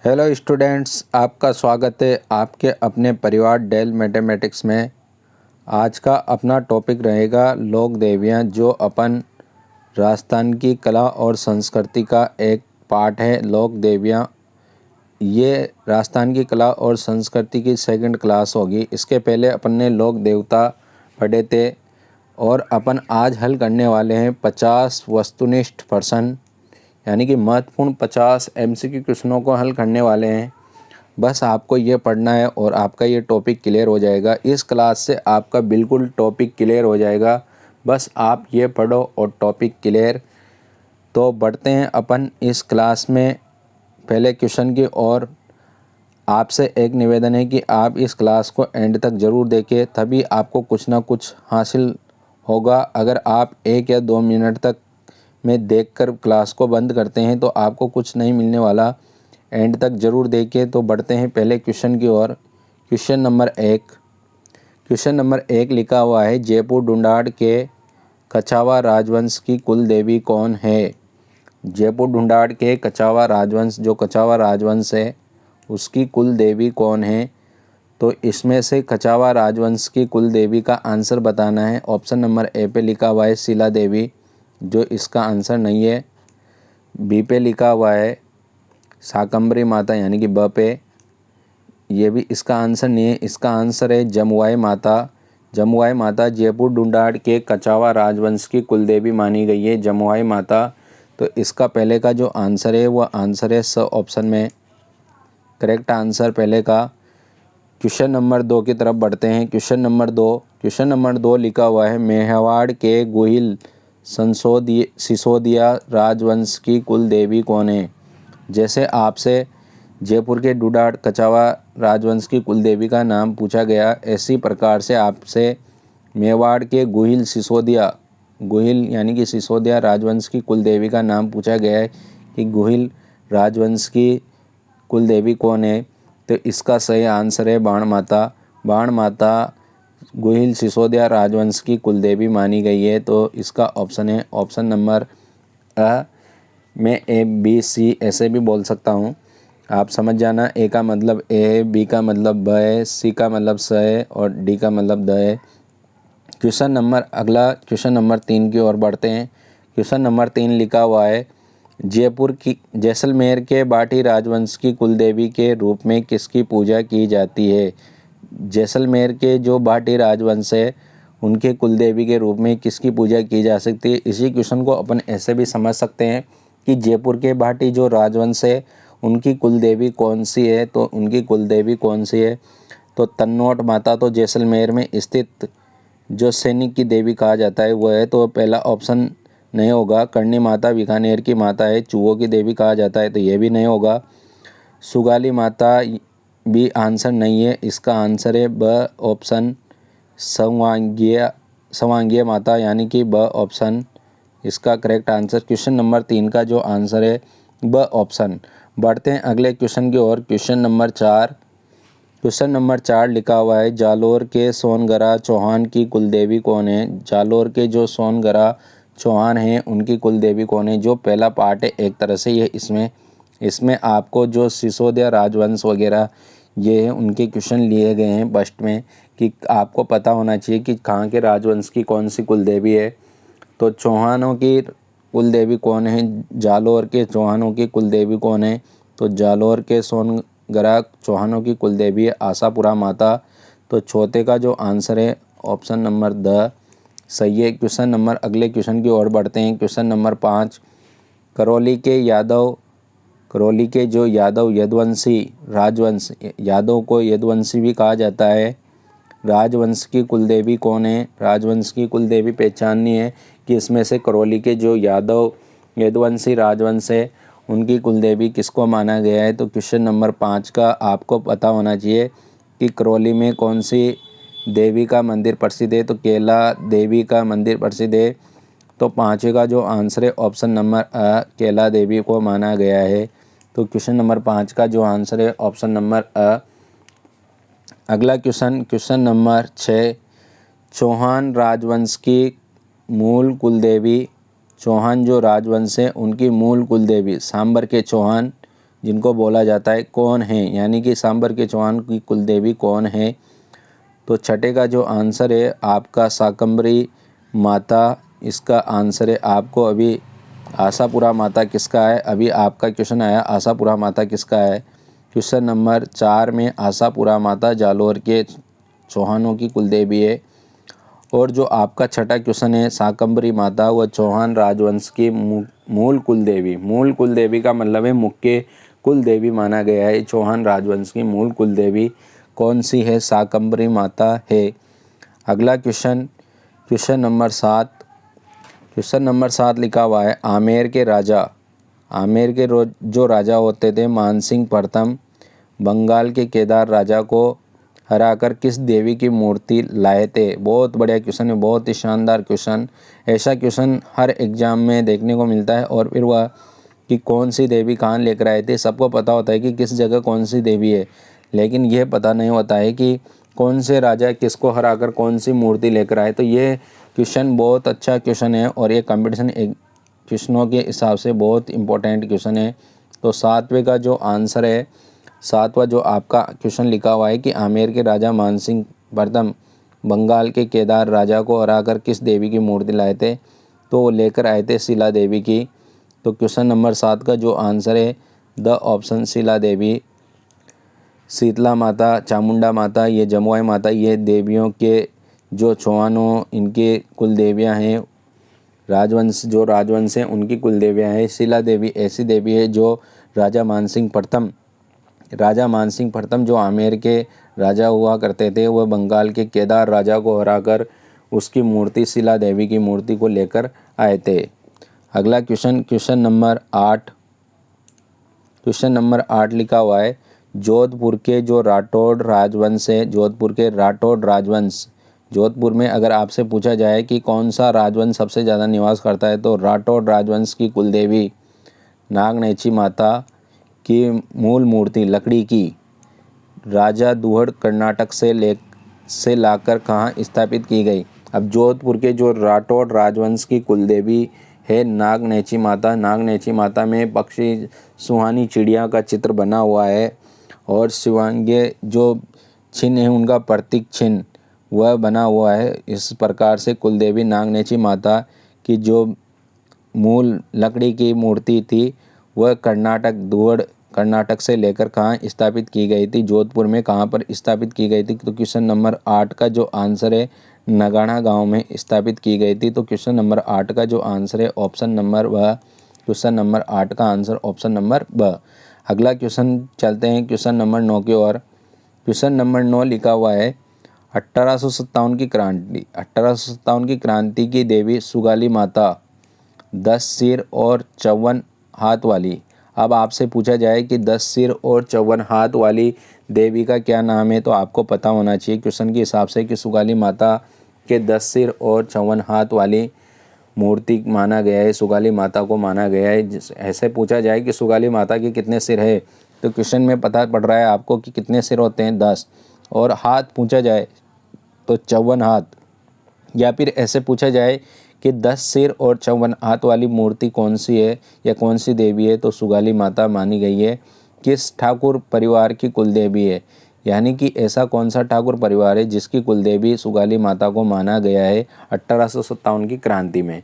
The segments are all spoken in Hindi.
हेलो स्टूडेंट्स, आपका स्वागत है आपके अपने परिवार डेल मैथमेटिक्स में। आज का अपना टॉपिक रहेगा लोक देवियाँ, जो अपन राजस्थान की कला और संस्कृति का एक पार्ट है। लोक देवियाँ ये राजस्थान की कला और संस्कृति की सेकंड क्लास होगी। इसके पहले अपन ने लोक देवता पढ़े थे और अपन आज हल करने वाले हैं 50 वस्तुनिष्ठ प्रश्न, यानी कि महत्वपूर्ण 50 एमसीक्यू क्वेश्चनों को हल करने वाले हैं। बस आपको ये पढ़ना है और आपका ये टॉपिक क्लियर हो जाएगा। इस क्लास से आपका बिल्कुल टॉपिक क्लियर हो जाएगा। बस आप ये पढ़ो और टॉपिक क्लियर। तो बढ़ते हैं अपन इस क्लास में पहले क्वेश्चन की ओर। आपसे एक निवेदन है कि आप इस क्लास को एंड तक ज़रूर देखें, तभी आपको कुछ ना कुछ हासिल होगा। अगर आप 1 या 2 मिनट तक में देखकर क्लास को बंद करते हैं तो आपको कुछ नहीं मिलने वाला। एंड तक ज़रूर देखिए। तो बढ़ते हैं पहले क्वेश्चन की ओर। क्वेश्चन नंबर 1 लिखा हुआ है, जयपुर ढूंढाड़ के कछावा राजवंश की कुल देवी कौन है। जयपुर ढूंढाड़ के कछावा राजवंश, जो कछावा राजवंश है, उसकी कुल देवी कौन है। तो इसमें से कछावा राजवंश की कुल देवी का आंसर बताना है। ऑप्शन नंबर ए पे लिखा हुआ है शीला देवी, जो इसका आंसर नहीं है। बी पे लिखा हुआ है शाकंभरी माता, यानी कि ब पे, ये भी इसका आंसर नहीं है। इसका आंसर है जमुआई माता। जमुआई माता जयपुर ढूंढाड़ के कछावा राजवंश की कुलदेवी मानी गई है, जमुआई माता। तो इसका पहले का जो आंसर है वह आंसर है स ऑप्शन में, करेक्ट आंसर पहले का। क्वेश्चन नंबर 2 की तरफ बढ़ते हैं। क्वेश्चन नंबर 2 लिखा हुआ है, मेवाड़ के गुहिल सिसोदिया राजवंश की कुल देवी कौन है। जैसे आपसे जयपुर के ढूंढाड़ कछावा राजवंश की कुल देवी का नाम पूछा गया, इसी प्रकार से आपसे मेवाड़ के गुहिल यानी कि सिसोदिया राजवंश की कुल देवी का नाम पूछा गया है कि गुहिल राजवंश की कुल देवी कौन है। तो इसका सही आंसर है बाण माता। बाण माता गुहिल सिसोदिया राजवंश की कुल देवी मानी गई है। तो इसका ऑप्शन है ऑप्शन नंबर अ। मैं ए बी सी ऐसे भी बोल सकता हूँ, आप समझ जाना। ए का मतलब ए है, बी का मतलब ब है, सी का मतलब स है और डी का मतलब द है। क्वेश्चन नंबर 3 की ओर बढ़ते हैं। क्वेश्चन नंबर 3 लिखा हुआ है, जैसलमेर के बाटी राजवंश की कुलदेवी के रूप में किसकी पूजा की जाती है। जैसलमेर के जो बाटी राजवंश है, उनके कुलदेवी के रूप में किसकी पूजा की जा सकती है। इसी क्वेश्चन को अपन ऐसे भी समझ सकते हैं कि जयपुर के बाटी जो राजवंश है, उनकी कुलदेवी कौन सी है। तो उनकी कुलदेवी कौन सी है, तो तन्नोट माता तो जैसलमेर में स्थित जो सैनिक की देवी कहा जाता है वह है। तो पहला ऑप्शन नहीं होगा। करणी माता बीकानेर की माता है, चूहों की देवी कहा जाता है, तो ये भी नहीं होगा। सुगाली माता भी आंसर नहीं है। इसका आंसर है ब ऑप्शन सवांगीय माता, यानी कि ब ऑप्शन इसका करेक्ट आंसर। क्वेश्चन नंबर 3 का जो आंसर है ब ऑप्शन। बढ़ते हैं अगले क्वेश्चन की ओर। क्वेश्चन नंबर 4 लिखा हुआ है, जालोर के सोनगरा चौहान की कुलदेवी कौन है। जालोर के जो सोनगरा चौहान हैं, उनकी कुलदेवी कौन है। जो पहला पार्ट है एक तरह से ये इसमें आपको जो सिसोदिया राजवंश वगैरह ये है उनके क्वेश्चन लिए गए हैं फर्स्ट में, कि आपको पता होना चाहिए कि कहाँ के राजवंश की कौन सी कुलदेवी है। तो चौहानों की कुलदेवी कौन है, जालोर के चौहानों की कुलदेवी कौन है। तो जालोर के सोनगरा चौहानों की कुलदेवी है आशापुरा माता। तो चौथे का जो आंसर है ऑप्शन नंबर द सही है। अगले क्वेश्चन की ओर बढ़ते हैं। क्वेश्चन नंबर 5, करौली के जो यादव यदुवंशी राजवंश, यादव को यदुवंशी भी कहा जाता है, राजवंश की कुलदेवी कौन है। राजवंश की कुलदेवी पहचाननी है कि इसमें से करौली के जो यादव यदुवंशी राजवंश है, उनकी कुलदेवी किसको माना गया है। तो क्वेश्चन नंबर 5 का आपको पता होना चाहिए कि करौली में कौन सी देवी का मंदिर प्रसिद्ध है। तो केला देवी का मंदिर प्रसिद्ध है। तो 5 का जो आंसर है ऑप्शन नंबर अ, केला देवी को माना गया है। तो क्वेश्चन नंबर 5 का जो आंसर है ऑप्शन नंबर अ। अगला क्वेश्चन नंबर 6, चौहान राजवंश की मूल कुलदेवी, चौहान जो राजवंश है उनकी मूल कुलदेवी सांबर के चौहान जिनको बोला जाता है कौन है, यानी कि सांबर के चौहान की कुल देवी कौन है। तो छठे का जो आंसर है आपका शाकंभरी माता। इसका आंसर है आपको अभी आशापुरा माता किसका है, अभी आपका क्वेश्चन आया आशापुरा माता किसका है। क्वेश्चन नंबर 4 में आशापुरा माता जालोर के चौहानों की कुलदेवी है। और जो आपका छठा क्वेश्चन है शाकंभरी माता, वह चौहान राजवंश की मूल कुलदेवी, मूल कुलदेवी का मतलब है मुख्य कुलदेवी माना गया है। चौहान राजवंश की मूल कुलदेवी कौन सी है, शाकंभरी माता है। अगला question, question number 7। Question number 7 लिखा हुआ है आमेर के राजा, आमेर के जो राजा होते थे मानसिंह प्रथम, बंगाल के केदार राजा को हराकर किस देवी की मूर्ति लाए थे। बहुत बढ़िया क्वेश्चन है, बहुत ही शानदार क्वेश्चन। ऐसा क्वेश्चन हर एग्जाम में देखने को मिलता है। और फिर वह कि कौन सी देवी कहाँ लेकर आए थे, सबको पता होता है कि किस जगह कौन सी देवी है, लेकिन यह पता नहीं होता है कि कौन से राजा किसको हराकर कौन सी मूर्ति लेकर आए। तो ये क्वेश्चन बहुत अच्छा क्वेश्चन है और ये कंपटीशन क्वेश्चनों के हिसाब से बहुत इंपॉर्टेंट क्वेश्चन है। तो 7वें का जो आंसर है, 7वां जो आपका क्वेश्चन लिखा हुआ है कि आमेर के राजा मानसिंह प्रथम बंगाल के केदार राजा को हराकर किस देवी की मूर्ति लाए थे, तो वो लेकर आए थे शिला देवी की। तो क्वेश्चन नंबर 7 का जो आंसर है द ऑप्शन शिला देवी, शीतला माता, चामुंडा माता, ये जमुई माता, ये देवियों के जो चौहानों इनके कुल देवियाँ हैं। राजवंश जो राजवंश हैं उनकी कुल देवियाँ हैं। शिला देवी ऐसी देवी है जो राजा मानसिंह प्रथम जो आमेर के राजा हुआ करते थे, वह बंगाल के केदार राजा को हराकर उसकी मूर्ति शिला देवी की मूर्ति को लेकर आए थे। अगला question, question number 8। Question number 8 लिखा हुआ है जोधपुर के जो राठौड़ राजवंश है, जोधपुर के राठौड़ राजवंश, जोधपुर में अगर आपसे पूछा जाए कि कौन सा राजवंश सबसे ज़्यादा निवास करता है, तो राठौड़ राजवंश की कुलदेवी नागनेची माता की मूल मूर्ति लकड़ी की राजा दुहड़ कर्नाटक से लाकर कहाँ स्थापित की गई। अब जोधपुर के जो राठौड़ राजवंश की कुलदेवी है नागनेची माता, नागनेची माता में पक्षी सुहानी चिड़िया का चित्र बना हुआ है और शिवांगे जो चिन्ह है उनका प्रतीक चिन्ह वह बना हुआ है। इस प्रकार से कुलदेवी नागनेची माता की जो मूल लकड़ी की मूर्ति थी वह कर्नाटक से लेकर कहाँ स्थापित की गई थी, जोधपुर में कहाँ पर स्थापित की गई थी। तो क्वेश्चन नंबर 8 का जो आंसर है नगाड़ा गांव में स्थापित की गई थी। तो क्वेश्चन नंबर 8 का जो आंसर है ऑप्शन नंबर ब, क्वेश्चन नंबर 8 का आंसर ऑप्शन नंबर ब। अगला क्वेश्चन चलते हैं क्वेश्चन नंबर 9 की ओर। क्वेश्चन नंबर 9 लिखा हुआ है 1857 की क्रांति, 1857 की क्रांति की देवी सुगाली माता 10 सिर और 54 हाथ वाली। अब आपसे पूछा जाए कि 10 सिर और 54 हाथ वाली देवी का क्या नाम है, तो आपको पता होना चाहिए क्वेश्चन के हिसाब से कि सुगाली माता के 10 सिर और 54 हाथ वाली मूर्ति माना गया है, सुगाली माता को माना गया है। ऐसे पूछा जाए कि सुगाली माता के कितने सिर है, तो क्वेश्चन में पता पड़ रहा है आपको कि कितने सिर होते हैं 10, और हाथ पूछा जाए तो 54 हाथ। या फिर ऐसे पूछा जाए कि 10 सिर और 54 हाथ वाली मूर्ति कौन सी है या कौन सी देवी है, तो सुगाली माता मानी गई है। किस ठाकुर परिवार की कुलदेवी है, यानी कि ऐसा कौन सा ठाकुर परिवार है जिसकी कुलदेवी सुगाली माता को माना गया है 1857 की क्रांति में।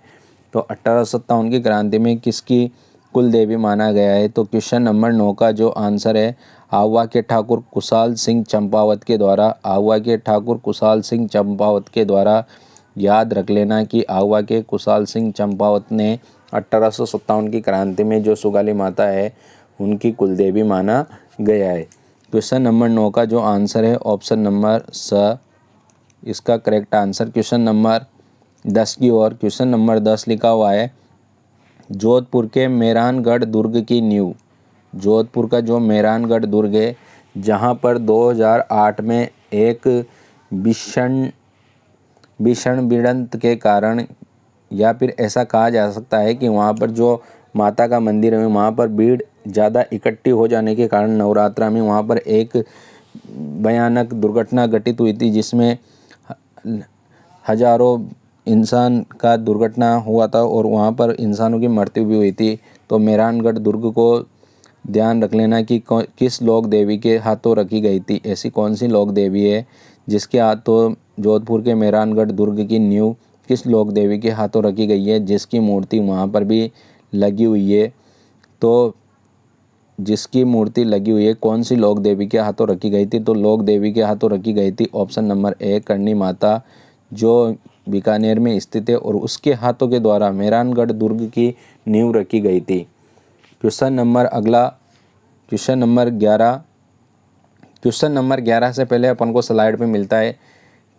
तो 1857 की क्रांति में किसकी कुलदेवी माना गया है, तो क्वेश्चन नंबर 9 का जो आंसर है आहुआ के ठाकुर कुशाल सिंह चंपावत के द्वारा, आहुआ के ठाकुर कुशाल सिंह चंपावत के द्वारा। याद रख लेना कि आहुआ के कुशाल सिंह चंपावत ने 1857 की क्रांति में जो सुगाली माता है उनकी कुलदेवी माना गया है। क्वेश्चन नंबर 9 का जो आंसर है ऑप्शन नंबर स, इसका करेक्ट आंसर। क्वेश्चन नंबर 10 की ओर। क्वेश्चन नंबर 10 लिखा हुआ है जोधपुर के मेहरानगढ़ दुर्ग की नींव, जोधपुर का जो मेहरानगढ़ दुर्ग है जहां पर 2008 में एक भीषण भिड़ंत के कारण, या फिर ऐसा कहा जा सकता है कि वहाँ पर जो माता का मंदिर है वहाँ पर भीड़ ज़्यादा इकट्ठी हो जाने के कारण नवरात्रा में वहाँ पर एक भयानक दुर्घटना घटित हुई थी, जिसमें हजारों इंसान का दुर्घटना हुआ था और वहाँ पर इंसानों की मृत्यु भी हुई थी। तो मेहरानगढ़ दुर्ग को ध्यान रख लेना कि किस लोक देवी के हाथों रखी गई थी। ऐसी कौन सी लोक देवी है जिसके हाथों जोधपुर के मेहरानगढ़ दुर्ग की नींव किस लोक देवी के हाथों रखी गई है, जिसकी मूर्ति वहाँ पर भी लगी हुई है। तो जिसकी मूर्ति लगी हुई है कौन सी लोक देवी के हाथों रखी गई थी, तो लोक देवी के हाथों रखी गई थी option number A Karni Mata, जो बीकानेर में स्थित है और उसके हाथों के द्वारा मेहरानगढ़ दुर्ग की नींव रखी गई थी। क्वेश्चन नंबर अगला, क्वेश्चन नंबर 11। क्वेश्चन नंबर 11 से पहले अपन को स्लाइड पे मिलता है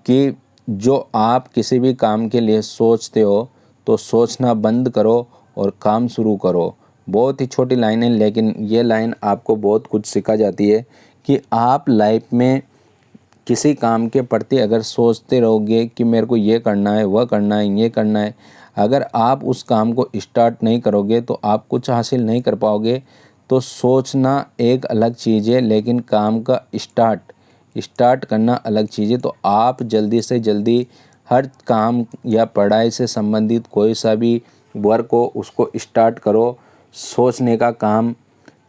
कि जो आप किसी भी काम के लिए सोचते हो तो सोचना बंद करो और काम शुरू करो। बहुत ही छोटी लाइन है, लेकिन ये लाइन आपको बहुत कुछ सिखा जाती है कि आप लाइफ में किसी काम के प्रति अगर सोचते रहोगे कि मेरे को ये करना है, वह करना है, ये करना है, अगर आप उस काम को स्टार्ट नहीं करोगे तो आप कुछ हासिल नहीं कर पाओगे। तो सोचना एक अलग चीज़ है, लेकिन काम का स्टार्ट करना अलग चीज़ है। तो आप जल्दी से जल्दी हर काम या पढ़ाई से संबंधित कोई सा भी वर्क हो उसको स्टार्ट करो। सोचने का काम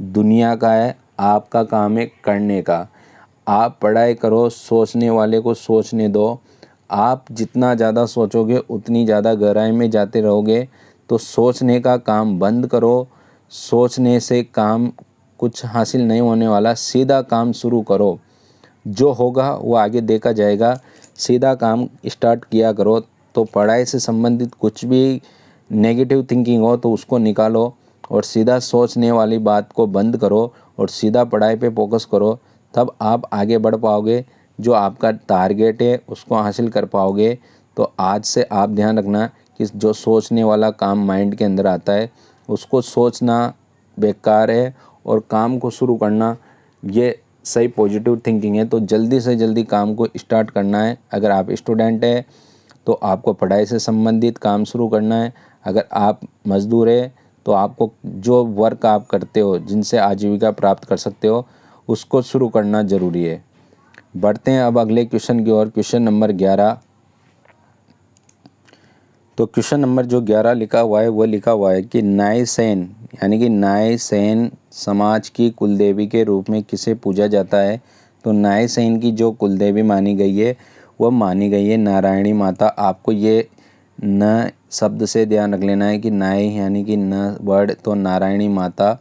दुनिया का है, आपका काम है करने का। आप पढ़ाई करो, सोचने वाले को सोचने दो। आप जितना ज़्यादा सोचोगे उतनी ज़्यादा गहराई में जाते रहोगे। तो सोचने का काम बंद करो। सोचने से काम कुछ हासिल नहीं होने वाला, सीधा काम शुरू करो। जो होगा वो आगे देखा जाएगा, सीधा काम स्टार्ट किया करो। तो पढ़ाई से संबंधित कुछ भी नेगेटिव थिंकिंग हो तो उसको निकालो और सीधा सोचने वाली बात को बंद करो और सीधा पढ़ाई पे फोकस करो। तब आप आगे बढ़ पाओगे, जो आपका टारगेट है उसको हासिल कर पाओगे। तो आज से आप ध्यान रखना कि जो सोचने वाला काम माइंड के अंदर आता है उसको सोचना बेकार है और काम को शुरू करना ये सही पॉजिटिव थिंकिंग है। तो जल्दी से जल्दी काम को स्टार्ट करना है। अगर आप स्टूडेंट है तो आपको पढ़ाई से संबंधित काम शुरू करना है। अगर आप मजदूर है तो आपको जो वर्क आप करते हो जिनसे आजीविका प्राप्त कर सकते हो उसको शुरू करना ज़रूरी है। बढ़ते हैं अब अगले क्वेश्चन की ओर। Question number 11। तो क्वेश्चन नंबर जो 11 लिखा हुआ है वो लिखा हुआ है कि नायसेन यानी कि नायसेन समाज की कुलदेवी के रूप में किसे पूजा जाता है। तो नायसेन की जो कुलदेवी मानी गई है वह मानी गई है नारायणी माता। आपको ये न शब्द से ध्यान रख लेना है कि नाय यानी कि न वर्ड, तो नारायणी माता।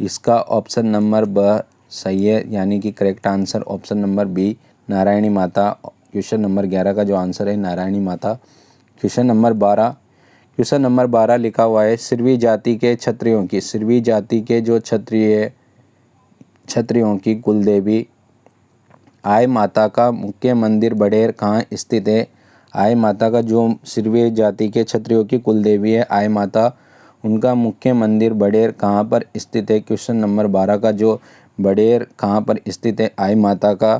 इसका ऑप्शन नंबर ब सही है, यानी कि correct answer option number B Narayani Mata. Question number 11 का जो आंसर है Narayani Mata. Question number 12। Question number 12 लिखा हुआ है सिरवी जाति के क्षत्रियों की, सिरवी जाति के जो क्षत्रियों की कुलदेवी आय माता का मुख्य मंदिर बड़ेर कहाँ स्थित है। आय माता का जो सिरवी जाति के क्षत्रियों की कुलदेवी है आय माता, उनका मुख्य मंदिर बड़ेर कहाँ पर स्थित है। क्वेश्चन नंबर 12 का जो बड़ेर कहाँ पर स्थित है आय माता का,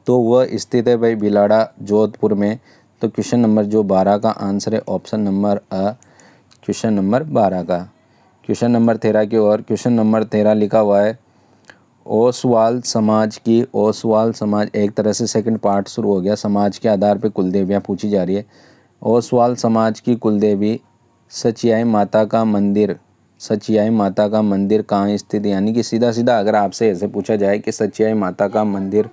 तो वह स्थित है भाई भिलाड़ा जोधपुर में। तो क्वेश्चन नंबर जो 12 का आंसर है ऑप्शन नंबर अ, क्वेश्चन नंबर 12 का। क्वेश्चन नंबर 13 की ओर। क्वेश्चन नंबर 13 लिखा हुआ है ओसवाल समाज की, ओसवाल समाज एक तरह से सेकंड पार्ट शुरू हो गया। समाज के आधार पर कुलदेवियाँ पूछी जा रही है। ओसवाल समाज की कुलदेवी सचियाई माता का मंदिर, सचियाई माता का मंदिर कहाँ स्थित है। यानी कि सीधा सीधा अगर आपसे ऐसे पूछा जाए कि सचियाई माता का मंदिर,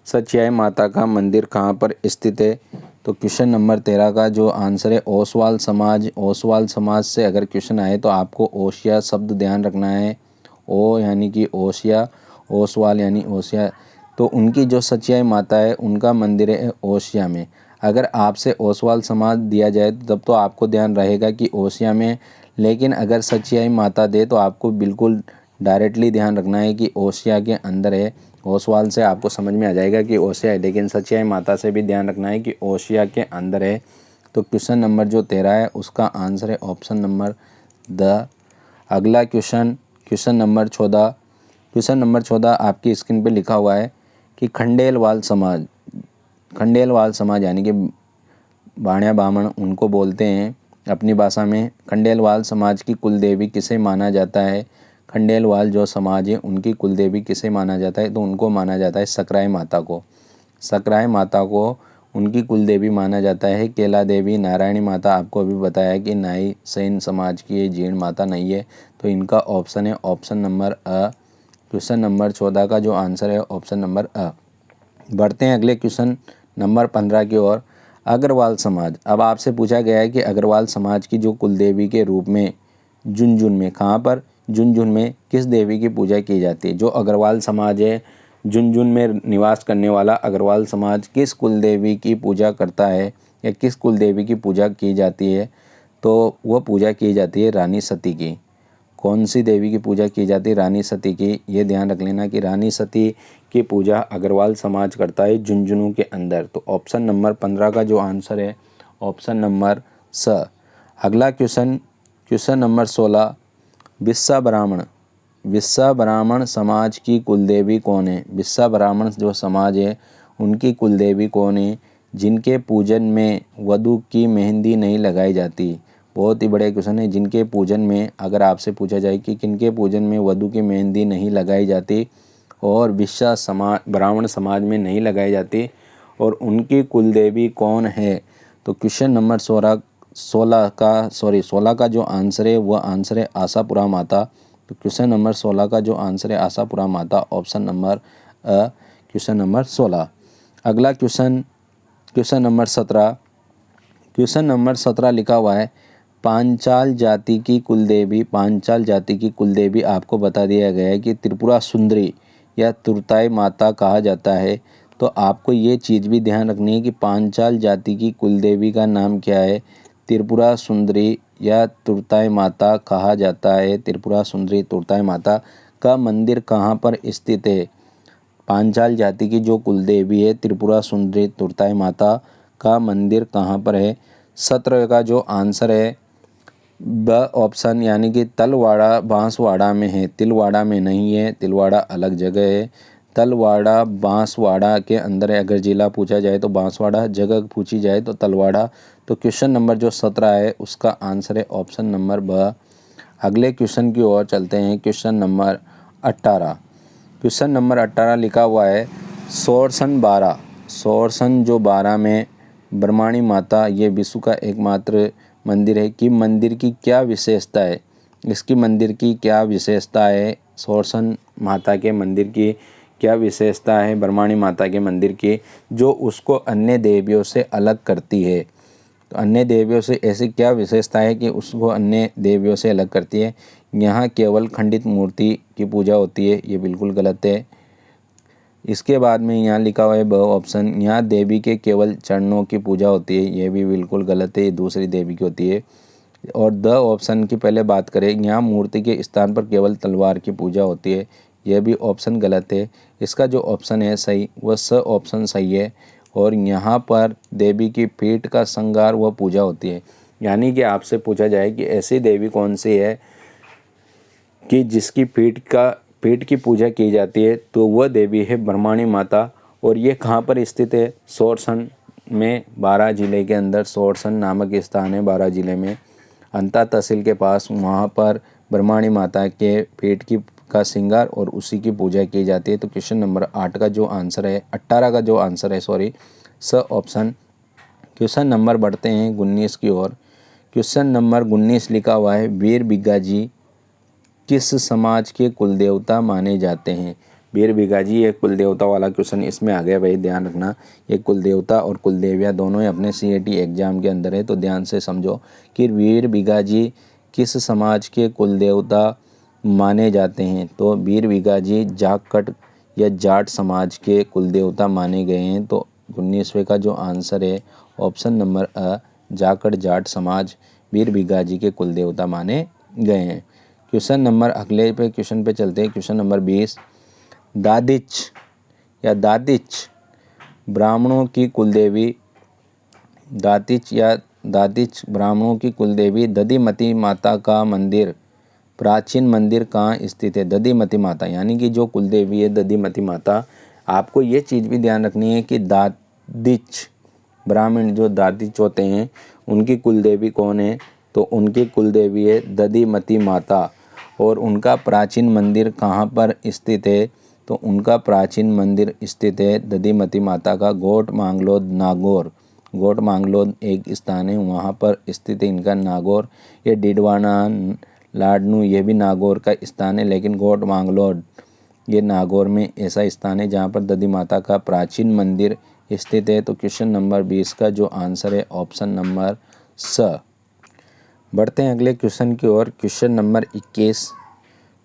सचियाई माता का मंदिर कहाँ पर स्थित है, तो क्वेश्चन नंबर 13 का जो आंसर है ओसवाल समाज। ओसवाल समाज से अगर क्वेश्चन आए तो आपको ओसिया शब्द ध्यान रखना है। ओ यानी कि ओसिया, ओसवाल यानी ओसिया। तो उनकी जो सचियाई माता है उनका मंदिर है ओसिया में। अगर आपसे ओसवाल समाज दिया जाए तब तो आपको ध्यान रहेगा कि ओसिया में, लेकिन अगर सचियाई माता दे तो आपको बिल्कुल डायरेक्टली ध्यान रखना है कि ओसिया के अंदर है। ओसवाल से आपको समझ में आ जाएगा कि ओसिया है, लेकिन सचियाई माता से भी ध्यान रखना है कि ओसिया के अंदर है। तो क्वेश्चन नंबर जो 13 है उसका आंसर है ऑप्शन नंबर द। अगला question, question number 14। Question number 14 आपकी स्क्रीन पे लिखा हुआ है कि खंडेलवाल समाज, खंडेलवाल समाज यानी कि बाणिया बामण उनको बोलते हैं अपनी भाषा में। खंडेलवाल समाज की कुलदेवी किसे माना जाता है। खंडेलवाल जो समाज है उनकी कुलदेवी किसे माना जाता है, तो उनको माना जाता है सकराई माता को। सकराई माता को उनकी कुल देवी माना जाता है। केला देवी, नारायणी माता आपको अभी बताया कि नाई सेन समाज की ये जीर्ण माता नहीं है, तो इनका ऑप्शन है ऑप्शन नंबर अ। क्वेश्चन नंबर 14 का जो आंसर है ऑप्शन नंबर अ। बढ़ते हैं अगले क्वेश्चन नंबर 15 की ओर। अग्रवाल समाज। अब आपसे पूछा गया है कि अग्रवाल समाज की जो कुल देवी के रूप में झुनझुन में, कहाँ पर, झुनझुन में किस देवी की पूजा की जाती है। जो अग्रवाल समाज है, झुनझुन में निवास करने वाला अग्रवाल समाज किस कुल देवी की पूजा करता है या किस कुल देवी की पूजा की जाती है, तो वह पूजा की जाती है रानी सती की। कौन सी देवी की पूजा की जाती है? रानी सती की। ये ध्यान रख लेना कि रानी सती की पूजा अग्रवाल समाज करता है झुंझुनू के अंदर। तो ऑप्शन नंबर 15 का जो आंसर है ऑप्शन नंबर स। अगला क्वेश्चन नंबर 16। बिस्सा ब्राह्मण। बिस्सा ब्राह्मण समाज की कुलदेवी कौन है? बिस्सा ब्राह्मण जो समाज है उनकी कुलदेवी कौन है जिनके पूजन में वधू की मेहंदी नहीं लगाई जाती? बहुत ही बड़े क्वेश्चन है। जिनके पूजन में, अगर आपसे पूछा जाए कि किनके पूजन में वधू की मेहंदी नहीं लगाई जाती और बिस्सा समाज, ब्राह्मण समाज में नहीं लगाई जाती और उनकी कुलदेवी कौन है, तो क्वेश्चन नंबर 16 का जो आंसर है वह आंसर है आशापुरा माता। तो क्वेश्चन नंबर 16 का जो आंसर है आशापुरा माता, ऑप्शन नंबर अ, क्वेश्चन नंबर 16। अगला क्वेश्चन नंबर 17। क्वेश्चन नंबर 17 लिखा हुआ है पांचाल जाति की कुलदेवी। पांचाल जाति की कुलदेवी आपको बता दिया गया है कि त्रिपुरा सुंदरी या तुरताई माता कहा जाता है। तो आपको ये चीज़ भी ध्यान रखनी है कि पांचाल जाति की कुलदेवी का नाम क्या है? त्रिपुरा सुंदरी या तुरताई माता कहा जाता है। त्रिपुरा सुंदरी तुरताई माता का मंदिर कहाँ पर स्थित है? पांचाल जाति की जो कुलदेवी है त्रिपुरा सुंदरी तुरताई माता का मंदिर कहाँ पर है? 17 का जो आंसर है ब ऑप्शन, यानी कि तलवाड़ा बांसवाड़ा में है। तिलवाड़ा में नहीं है, तिलवाड़ा अलग जगह है। तलवाड़ा बांसवाड़ा के अंदर है। अगर जिला पूछा जाए तो बांसवाड़ा, जगह पूछी जाए तो तलवाड़ा। तो क्वेश्चन नंबर जो 17 है उसका आंसर है ऑप्शन नंबर ब। अगले क्वेश्चन की ओर चलते हैं। Question number 18। क्वेश्चन नंबर 18 लिखा हुआ है सोरसन 12। सोरसन जो 12 में ब्रह्माणी माता, ये विश्व का एकमात्र मंदिर है कि मंदिर की क्या विशेषता है? इसकी मंदिर की क्या विशेषता है? सोरसन माता के मंदिर की क्या विशेषता है ब्रह्माणी माता के मंदिर की, जो उसको अन्य देवियों से अलग करती है? तो अन्य देवियों से ऐसी क्या विशेषता है कि उसको अन्य देवियों से अलग करती है? यहाँ केवल खंडित मूर्ति की पूजा होती है, ये बिल्कुल गलत है। इसके बाद में यहाँ लिखा हुआ है ब ऑप्शन, यहाँ देवी के केवल चरणों की पूजा होती है, ये भी बिल्कुल गलत है, ये दूसरी देवी की होती है। और द ऑप्शन की पहले बात करें, यहाँ मूर्ति के स्थान पर केवल तलवार की पूजा होती है, यह भी ऑप्शन गलत है। इसका जो ऑप्शन है सही वह स ऑप्शन सही है। और यहाँ पर देवी की पीठ का श्रृंगार व पूजा होती है। यानी कि आपसे पूछा जाए कि ऐसी देवी कौन सी है कि जिसकी पीठ की पूजा की जाती है, तो वह देवी है ब्रह्माणी माता। और ये कहाँ पर स्थित है? सोरसन में, बारां जिले के अंदर सोरसन नामक स्थान है बारां जिले में, अंता तहसील के पास। वहाँ पर ब्रह्माणी माता के पेट का श्रृंगार और उसी की पूजा की जाती है। तो क्वेश्चन नंबर 8 का जो आंसर है, 18 का जो आंसर है स ऑप्शन। क्वेश्चन नंबर बढ़ते हैं 19 की ओर। क्वेश्चन नंबर 19 लिखा हुआ है वीर बिगाजी किस समाज के कुलदेवता माने जाते हैं? वीर बिगाजी एक कुलदेवता वाला क्वेश्चन इसमें आ गया भाई, ध्यान रखना। ये कुलदेवता और कुलदेवियाँ दोनों ही अपने CAT एग्जाम के अंदर है, तो ध्यान से समझो कि वीर बिगाजी किस समाज के कुलदेवता माने जाते हैं। तो वीर बिगाजी जाखट या जाट समाज के कुलदेवता माने गए हैं। तो 19वें का जो आंसर है ऑप्शन नंबर अ, जाखट जाट समाज वीर बिगाजी के कुलदेवता माने गए हैं। क्वेश्चन नंबर अगले पे क्वेश्चन पे चलते हैं। Question number 20। दादिच या दादिच ब्राह्मणों की कुलदेवी, दादिच ब्राह्मणों की कुलदेवी दधिमती माता का मंदिर, प्राचीन मंदिर कहाँ स्थित है? दधिमती माता यानी कि जो कुलदेवी है दधिमती माता। आपको ये चीज़ भी ध्यान रखनी है कि दादिच ब्राह्मण जो दादिच होते हैं उनकी कुलदेवी कौन है? तो उनकी कुलदेवी है दधिमती माता। और उनका प्राचीन मंदिर कहाँ पर स्थित है? तो उनका प्राचीन मंदिर स्थित है दधिमती माता का गोट मांगलोद नागौर। गोट मांगलोद एक स्थान है, वहाँ पर स्थित है इनका नागौर। ये डिडवाना लाडनू ये भी नागौर का स्थान है, लेकिन गोट मांगलोड ये नागौर में ऐसा स्थान है जहाँ पर दधि माता का प्राचीन मंदिर स्थित है। तो क्वेश्चन नंबर 20 का जो आंसर है ऑप्शन नंबर स। बढ़ते हैं अगले क्वेश्चन की ओर। Question number 21।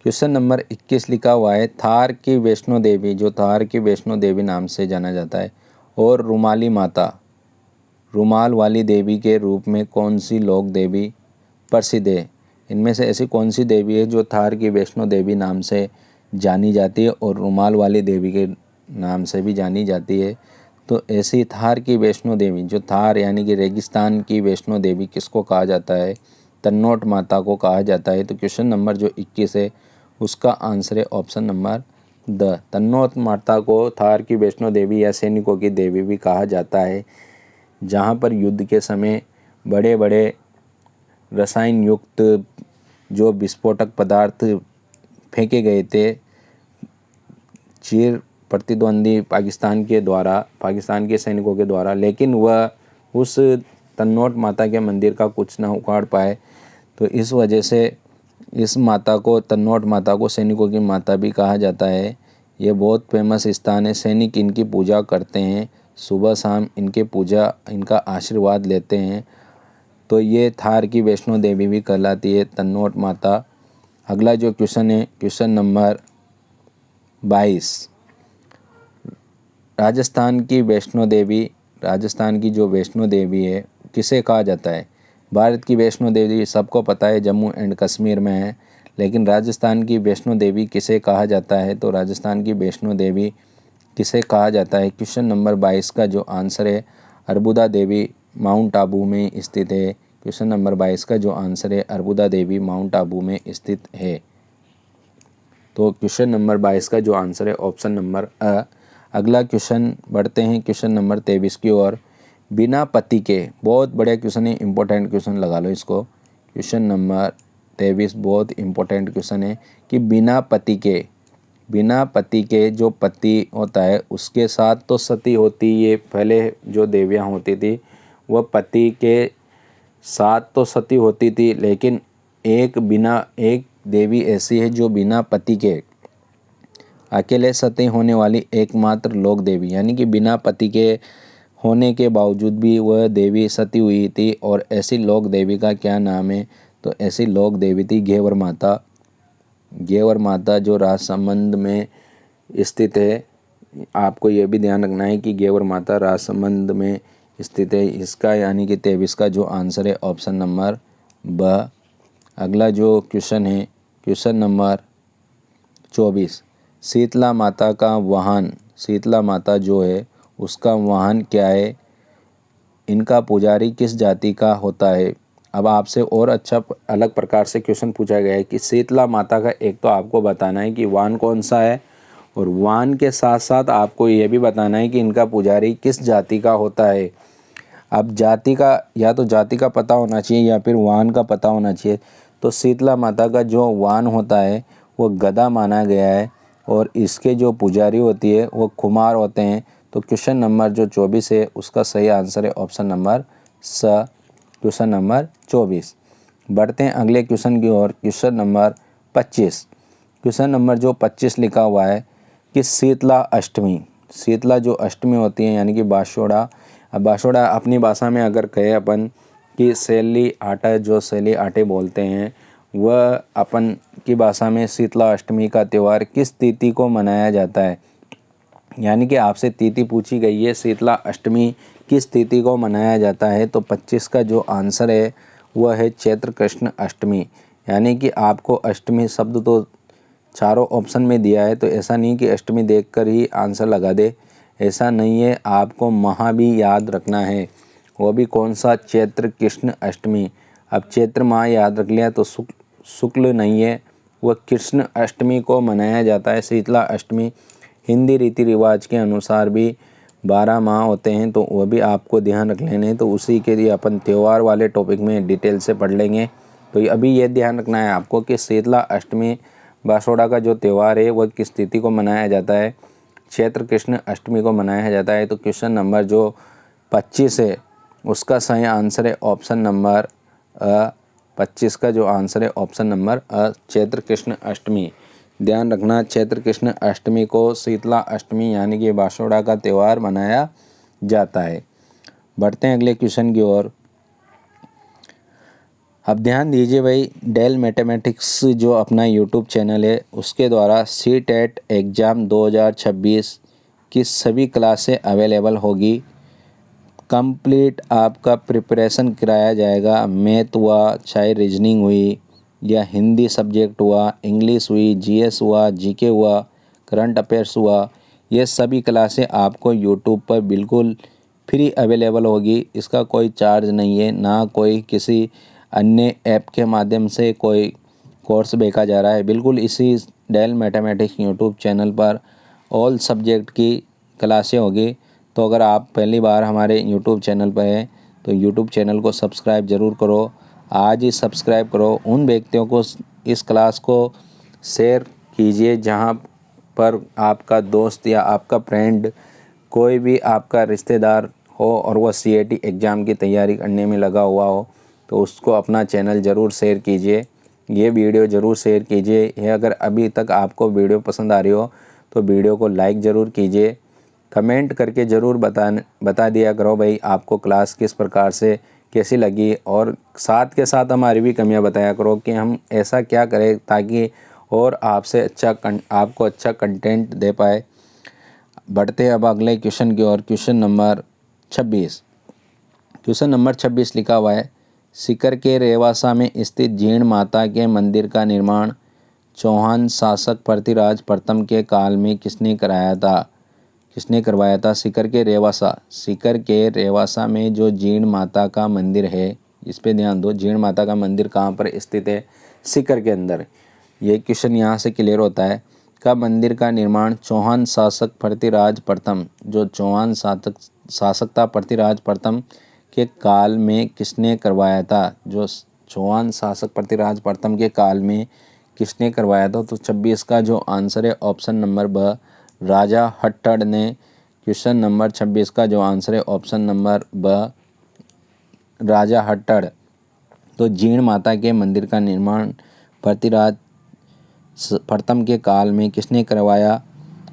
क्वेश्चन नंबर 21 लिखा हुआ है थार की वैष्णो देवी, जो थार की वैष्णो देवी नाम से जाना जाता है, और रुमाली माता, रुमाल वाली देवी के रूप में कौन सी लोक देवी प्रसिद्ध है? इनमें से ऐसी कौन सी देवी है जो थार की वैष्णो देवी नाम से जानी जाती है और रुमाल वाली देवी के नाम से भी जानी जाती है? तो ऐसी थार की वैष्णो देवी, जो थार यानी कि रेगिस्तान की वैष्णो देवी किसको कहा जाता है? तन्नोट माता को कहा जाता है। तो क्वेश्चन नंबर जो 21 है उसका आंसर है ऑप्शन नंबर द। तन्नोट माता को थार की वैष्णो देवी या सैनिकों की देवी भी कहा जाता है, जहाँ पर युद्ध के समय बड़े बड़े रसायन युक्त जो विस्फोटक पदार्थ फेंके गए थे चीर प्रतिद्वंदी पाकिस्तान के सैनिकों के द्वारा, लेकिन वह उस तन्नोट माता के मंदिर का कुछ ना उखाड़ पाए। तो इस वजह से इस माता को, तन्नोट माता को, सैनिकों की माता भी कहा जाता है। ये बहुत फेमस स्थान है, सैनिक इनकी पूजा करते हैं, सुबह शाम इनका आशीर्वाद लेते हैं। तो ये थार की वैष्णो देवी भी कहलाती है तन्नोट माता। अगला जो क्वेश्चन है क्वेश्चन नंबर 22। राजस्थान की वैष्णो देवी, राजस्थान की जो वैष्णो देवी है किसे कहा जाता है? भारत की वैष्णो देवी सबको पता है जम्मू एंड कश्मीर में है, लेकिन राजस्थान की वैष्णो देवी किसे कहा जाता है? तो राजस्थान की वैष्णो देवी किसे कहा जाता है? क्वेश्चन नंबर 22 का जो आंसर है अर्बुदा देवी माउंट आबू में स्थित है। क्वेश्चन नंबर 22 का जो आंसर है अर्बुदा देवी माउंट आबू में स्थित है। तो क्वेश्चन नंबर 22 का जो आंसर है ऑप्शन नंबर अ। अगला क्वेश्चन बढ़ते हैं क्वेश्चन नंबर 23 की ओर। बिना पति के, बहुत बढ़िया क्वेश्चन है, इंपॉर्टेंट क्वेश्चन लगा लो इसको। क्वेश्चन नंबर 23 बहुत इंपॉर्टेंट क्वेश्चन है कि बिना पति के जो पति होता है उसके साथ तो सती होती, ये पहले जो देवियाँ होती थी वह पति के साथ तो सती होती थी, लेकिन एक देवी ऐसी है जो बिना पति के अकेले सती होने वाली एकमात्र लोक देवी, यानी कि बिना पति के होने के बावजूद भी वह देवी सती हुई थी। और ऐसी लोक देवी का क्या नाम है? तो ऐसी लोक देवी थी घेवर माता। घेवर माता जो राजसमंद में स्थित है। आपको यह भी ध्यान रखना है कि घेवर माता राजसमंद में स्थित है। इसका यानी कि 23 का जो आंसर है ऑप्शन नंबर ब। अगला जो क्वेश्चन है क्वेश्चन नंबर 24। शीतला माता का वाहन, शीतला माता जो है उसका वाहन क्या है? इनका पुजारी किस जाति का होता है? अब आपसे और अच्छा अलग प्रकार से क्वेश्चन पूछा गया है कि शीतला माता का एक तो आपको बताना है कि वाहन कौन सा है, और वाहन के साथ साथ आपको यह भी बताना है कि इनका पुजारी किस जाति का होता है। अब जाति का, या तो जाति का पता होना चाहिए या फिर वाहन का पता होना चाहिए। तो शीतला माता का जो वाहन होता है वो गधा माना गया है, और इसके जो पुजारी होती है वो खुमार होते हैं। तो क्वेश्चन नंबर जो 24 है उसका सही आंसर है ऑप्शन नंबर स, क्वेश्चन नंबर 24। बढ़ते हैं अगले क्वेश्चन की ओर। Question number 25। क्वेश्चन नंबर जो 25 लिखा हुआ है कि शीतला अष्टमी, शीतला जो अष्टमी होती है यानी कि बाशोड़ा। अब बाशोड़ा अपनी भाषा में अगर कहे अपन कि सैली आटा, जो सैली आटे बोलते हैं, वह अपन की भाषा में शीतला अष्टमी का त्यौहार किस तिथि को मनाया जाता है? यानी कि आपसे तिथि पूछी गई है शीतला अष्टमी किस तिथि को मनाया जाता है। तो 25 का जो आंसर है वह है चैत्र कृष्ण अष्टमी। यानी कि आपको अष्टमी शब्द तो चारों ऑप्शन में दिया है, तो ऐसा नहीं कि अष्टमी देखकर ही आंसर लगा दे, ऐसा नहीं है। आपको माह भी याद रखना है, वो भी कौन सा? चैत्र कृष्ण अष्टमी। अब चैत्र माह याद रख लिया तो शुक्ल नहीं है, वह कृष्ण अष्टमी को मनाया जाता है। शीतला अष्टमी हिंदी रीति रिवाज के अनुसार भी 12 माह होते हैं, तो वह भी आपको ध्यान रख लेने हैं। तो उसी के लिए अपन त्यौहार वाले टॉपिक में डिटेल से पढ़ लेंगे। तो अभी ये ध्यान रखना है आपको कि शीतला अष्टमी बासोड़ा का जो त्यौहार है वह किस तिथि को मनाया जाता है? चैत्र कृष्ण अष्टमी को मनाया जाता है। तो क्वेश्चन नंबर जो 25 है उसका सही आंसर है ऑप्शन नंबर 25 का जो आंसर है ऑप्शन नंबर चैत्र कृष्ण अष्टमी। ध्यान रखना, चैत्र कृष्ण अष्टमी को शीतला अष्टमी यानी कि बासोड़ा का त्यौहार मनाया जाता है। बढ़ते हैं अगले क्वेश्चन की ओर। अब ध्यान दीजिए भाई, डेल मैथमेटिक्स जो अपना यूट्यूब चैनल है उसके द्वारा सीटेट एग्ज़ाम 2026 की सभी क्लासें अवेलेबल होगी। कंप्लीट आपका प्रिपरेशन कराया जाएगा। मैथ हुआ, चाहे रीजनिंग हुई या हिंदी सब्जेक्ट हुआ, इंग्लिश हुई, जीएस हुआ, जीके हुआ, करंट अफेयर्स हुआ, ये सभी क्लासें आपको यूट्यूब पर बिल्कुल फ्री अवेलेबल होगी। इसका कोई चार्ज नहीं है, ना कोई किसी अन्य ऐप के माध्यम से कोई कोर्स बेचा जा रहा है। बिल्कुल इसी डेल मैथमेटिक्स यूट्यूब चैनल पर ऑल सब्जेक्ट की क्लासें होगी। तो अगर आप पहली बार हमारे यूट्यूब चैनल पर हैं तो यूट्यूब चैनल को सब्सक्राइब ज़रूर करो। आज ही सब्सक्राइब करो। उन व्यक्तियों को इस क्लास को शेयर कीजिए जहां पर आपका दोस्त या आपका फ्रेंड, कोई भी आपका रिश्तेदार हो और वह सीएटी एग्ज़ाम की तैयारी करने में लगा हुआ हो, तो उसको अपना चैनल ज़रूर शेयर कीजिए। ये वीडियो ज़रूर शेयर कीजिए। यह अगर अभी तक आपको वीडियो पसंद आ रही हो तो वीडियो को लाइक ज़रूर कीजिए। कमेंट करके ज़रूर बता दिया करो भाई आपको क्लास किस प्रकार से कैसी लगी, और साथ के साथ हमारी भी कमियां बताया करो कि हम ऐसा क्या करें ताकि और आपसे आपको अच्छा कंटेंट दे पाए। बढ़ते अब अगले क्वेश्चन की ओर। Question number 26। क्वेश्चन नंबर 26 लिखा हुआ है, सीकर के रेवासा में स्थित जीण माता के मंदिर का निर्माण चौहान शासक पृथ्वीराज प्रथम के काल में किसने करवाया था? सीकर के रेवासा में जो जीण माता का मंदिर है, इस पे ध्यान दो। जीण माता का मंदिर कहाँ पर स्थित है? सीकर के अंदर। ये क्वेश्चन यहाँ से क्लियर होता है। का मंदिर का निर्माण चौहान शासक पृथ्वीराज प्रथम, जो चौहान शासक था पृथ्वीराज प्रथम के काल में किसने करवाया था? जो चौहान शासक पृथ्वीराज प्रथम के काल में किसने करवाया था? तो 26 का जो आंसर है ऑप्शन नंबर ब, राजा हट्टड़ ने। क्वेश्चन नंबर 26 का जो आंसर है ऑप्शन नंबर ब, राजा हट्टड़। तो जीण माता के मंदिर का निर्माण पृथ्वीराज प्रथम के काल में किसने करवाया?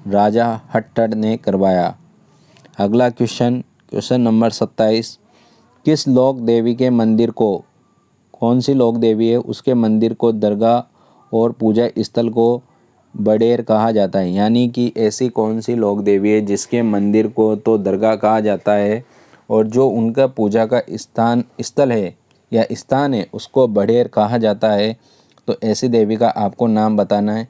राजा हट्टड़ ने करवाया। अगला क्वेश्चन, क्वेश्चन नंबर 27। किस लोक देवी के मंदिर को, कौन सी लोक देवी है उसके मंदिर को दरगाह और पूजा स्थल को बड़ेर कहा जाता है? यानी कि ऐसी कौन सी लोक देवी है जिसके मंदिर को तो दरगाह कहा जाता है और जो उनका पूजा का स्थल है या स्थान है उसको बड़ेर कहा जाता है? तो ऐसी देवी का आपको नाम बताना है।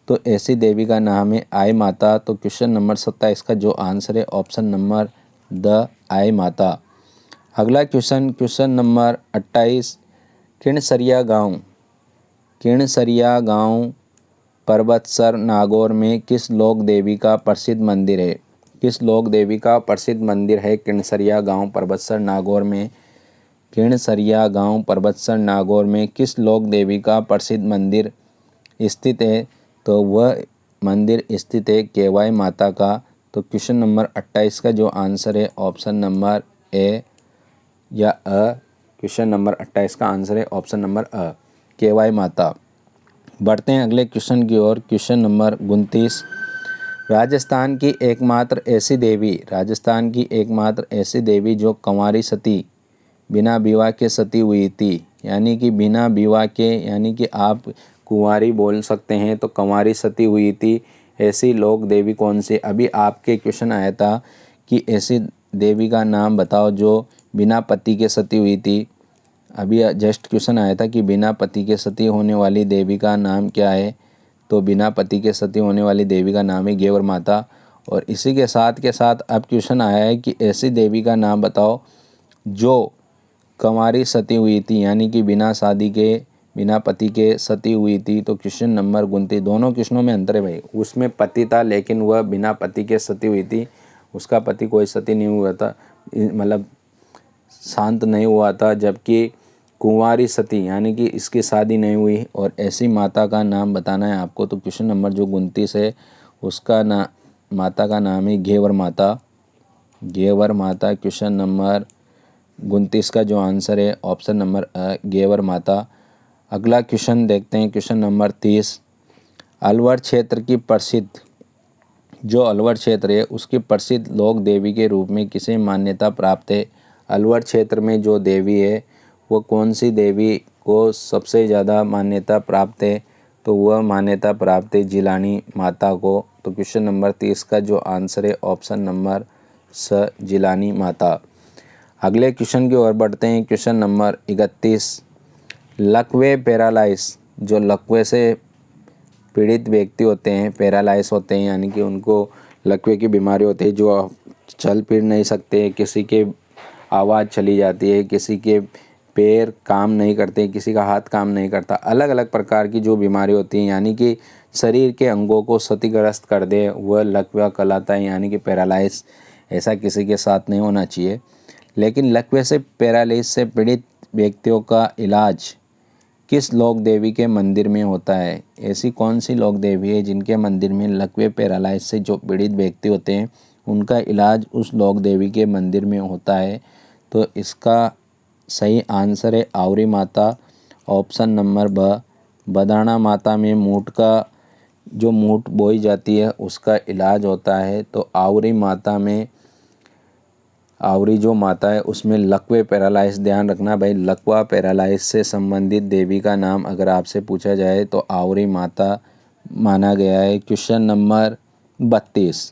तो ऐसी देवी का नाम है आई माता। तो क्वेश्चन नंबर 27 का जो आंसर है ऑप्शन नंबर द, आई माता। अगला क्वेश्चन, क्वेश्चन नंबर 28। किणसरिया गांव पर्वतसर नागौर में किस लोक देवी का प्रसिद्ध मंदिर है? किस लोक देवी का प्रसिद्ध मंदिर है किणसरिया गांव पर्वतसर नागौर में? किणसरिया गांव पर्वतसर नागौर में किस लोक देवी का प्रसिद्ध मंदिर स्थित है? तो वह मंदिर स्थित है केवाई माता का। तो क्वेश्चन नंबर 28 का जो आंसर है ऑप्शन नंबर ए या अ। क्वेश्चन नंबर 28 का आंसर है ऑप्शन नंबर अ, केवाई माता। बढ़ते हैं अगले क्वेश्चन की ओर। Question number 29। राजस्थान की एकमात्र ऐसी देवी जो कंवारी सती, बिना विवाह के सती हुई थी, यानी कि बिना विवाह के, यानी कि आप कुंवारी बोल सकते हैं, तो कंवारी सती हुई थी, ऐसी लोक देवी कौन सी? अभी आपके क्वेश्चन आया था कि ऐसी देवी का नाम बताओ जो बिना पति के सती हुई थी। अभी जस्ट क्वेश्चन आया था कि बिना पति के सती होने वाली देवी का नाम क्या है? तो बिना पति के सती होने वाली देवी का नाम है गेवर माता। और इसी के साथ अब क्वेश्चन आया है कि ऐसी देवी का नाम बताओ जो कंवारी सती हुई थी, यानी कि बिना शादी के, बिना पति के सती हुई थी। तो क्वेश्चन नंबर 29, दोनों क्वेश्चनों में अंतर है भाई। उसमें पति था लेकिन वह बिना पति के सती हुई थी, उसका पति कोई सती नहीं हुआ था, मतलब शांत नहीं हुआ था। जबकि कुंवारी सती यानी कि इसकी शादी नहीं हुई और ऐसी माता का नाम बताना है आपको। तो क्वेश्चन नंबर जो 29 है उसका माता का नाम है घेवर माता। घेवर माता क्वेश्चन नंबर 29 का जो आंसर है ऑप्शन नंबर घेवर माता। अगला क्वेश्चन देखते हैं, क्वेश्चन नंबर 30। अलवर क्षेत्र की प्रसिद्ध, जो अलवर क्षेत्र है उसकी प्रसिद्ध लोक देवी के रूप में किसे मान्यता प्राप्त है? अलवर क्षेत्र में जो देवी है वो कौन सी देवी को सबसे ज़्यादा मान्यता प्राप्त है? तो वह मान्यता प्राप्त है जिलानी माता को। तो क्वेश्चन नंबर 30 का जो आंसर है ऑप्शन नंबर स जिलानी माता। अगले क्वेश्चन की ओर बढ़ते हैं, क्वेश्चन नंबर 31। लकवे पैरालाइस, जो लकवे से पीड़ित व्यक्ति होते हैं, पैरालाइज होते हैं यानी कि उनको लकवे की बीमारी होती है, जो चल फिर नहीं सकते, किसी के आवाज़ चली जाती है, किसी के पैर काम नहीं करते, किसी का हाथ काम नहीं करता, अलग अलग प्रकार की जो बीमारी होती है यानी कि शरीर के अंगों को क्षतिग्रस्त कर दे वह लकवा कहलाता है यानी कि पैरालाइज। ऐसा किसी के साथ नहीं होना चाहिए। लेकिन लकवे से पैरालाइज से पीड़ित व्यक्तियों का इलाज किस लोक देवी के मंदिर में होता है? ऐसी कौन सी लोक देवी है जिनके मंदिर में लकवे पैरालाइज से जो पीड़ित व्यक्ति होते हैं उनका इलाज उस लोक देवी के मंदिर में होता है? तो इसका सही आंसर है आवरी माता, ऑप्शन नंबर ब। बदाना माता में मूठ का जो मूठ बोई जाती है उसका इलाज होता है। तो आवरी माता में, आवरी जो माता है उसमें लकवे पैरालाइज, ध्यान रखना भाई, लकवा पैरालाइज से संबंधित देवी का नाम अगर आपसे पूछा जाए तो आवरी माता माना गया है। Question number 32।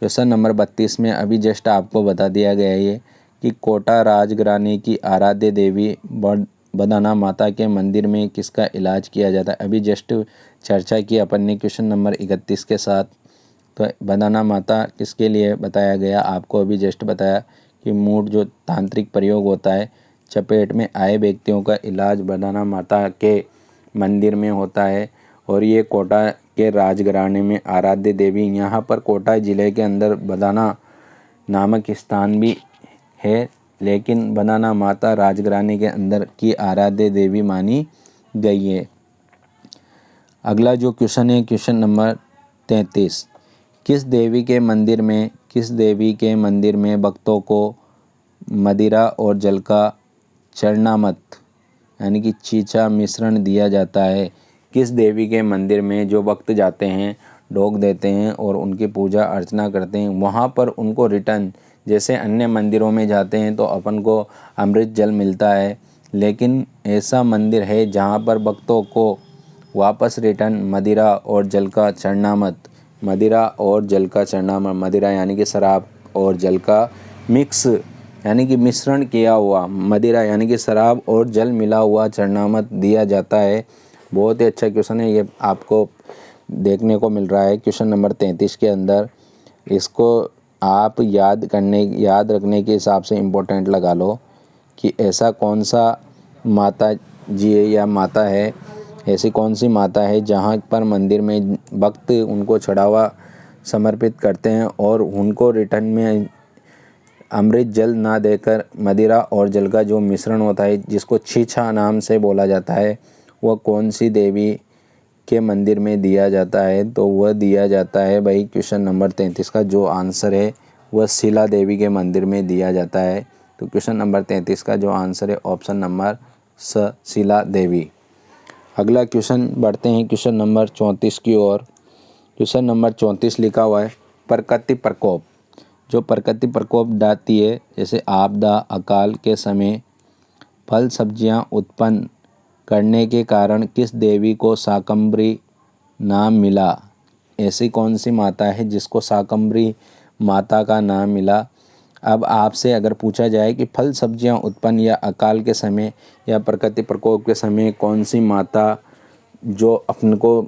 क्वेश्चन नंबर 32 में अभी जस्ट आपको बता दिया गया है कि कोटा राजघराने की आराध्य देवी बदाना माता के मंदिर में किसका इलाज किया जाता है। अभी जस्ट चर्चा की अपन ने क्वेश्चन नंबर 31 के साथ। तो बदाना माता किसके लिए बताया गया, आपको अभी जस्ट बताया कि मूठ जो तांत्रिक प्रयोग होता है, चपेट में आए व्यक्तियों का इलाज बदाना माता के मंदिर में होता है। और ये कोटा के राजघराने में आराध्य देवी, यहाँ पर कोटा ज़िले के अंदर बदाना नामक स्थान भी है, लेकिन बदाना माता राजघराने के अंदर की आराध्य देवी मानी गई है। अगला जो क्वेश्चन है क्वेश्चन नंबर 33। किस देवी के मंदिर में भक्तों को मदिरा और जल का चरणामृत यानी कि चीचा मिश्रण दिया जाता है? किस देवी के मंदिर में जो भक्त जाते हैं, ढोक देते हैं और उनकी पूजा अर्चना करते हैं, वहाँ पर उनको रिटर्न, जैसे अन्य मंदिरों में जाते हैं तो अपन को अमृत जल मिलता है, लेकिन ऐसा मंदिर है जहाँ पर भक्तों को वापस रिटर्न मदिरा और जल का चरणामृत, मदिरा और जल का चरणामृत, मदिरा यानी कि शराब और जल का मिक्स यानी कि मिश्रण किया हुआ, मदिरा यानी कि शराब और जल मिला हुआ चरणामृत दिया जाता है। बहुत ही अच्छा क्वेश्चन है, ये आपको देखने को मिल रहा है क्वेश्चन नंबर 33 के अंदर। इसको आप याद रखने के हिसाब से इम्पोर्टेंट लगा लो कि ऐसा कौन सा माता जी है या माता है, ऐसी कौन सी माता है जहाँ पर मंदिर में भक्त उनको चढ़ावा समर्पित करते हैं और उनको रिटर्न में अमृत जल ना देकर मदिरा और जल का जो मिश्रण होता है जिसको छीछा नाम से बोला जाता है, वह कौन सी देवी के मंदिर में दिया जाता है? तो वह दिया जाता है भाई क्वेश्चन नंबर 33 का जो आंसर है वह शिला देवी के मंदिर में दिया जाता है। तो क्वेश्चन नंबर 33 का जो आंसर है ऑप्शन नंबर स शिला देवी। अगला क्वेश्चन बढ़ते हैं क्वेश्चन नंबर 34 की ओर। क्वेश्चन नंबर 34 लिखा हुआ है प्रकृति प्रकोप, जो प्रकृति प्रकोप डालती है जैसे आपदा अकाल के समय फल सब्जियां उत्पन्न करने के कारण किस देवी को शाकंभरी नाम मिला? ऐसी कौन सी माता है जिसको शाकंभरी माता का नाम मिला? अब आपसे अगर पूछा जाए कि फल सब्जियां उत्पन्न या अकाल के समय या प्रकृति प्रकोप के समय कौन सी माता जो अपन को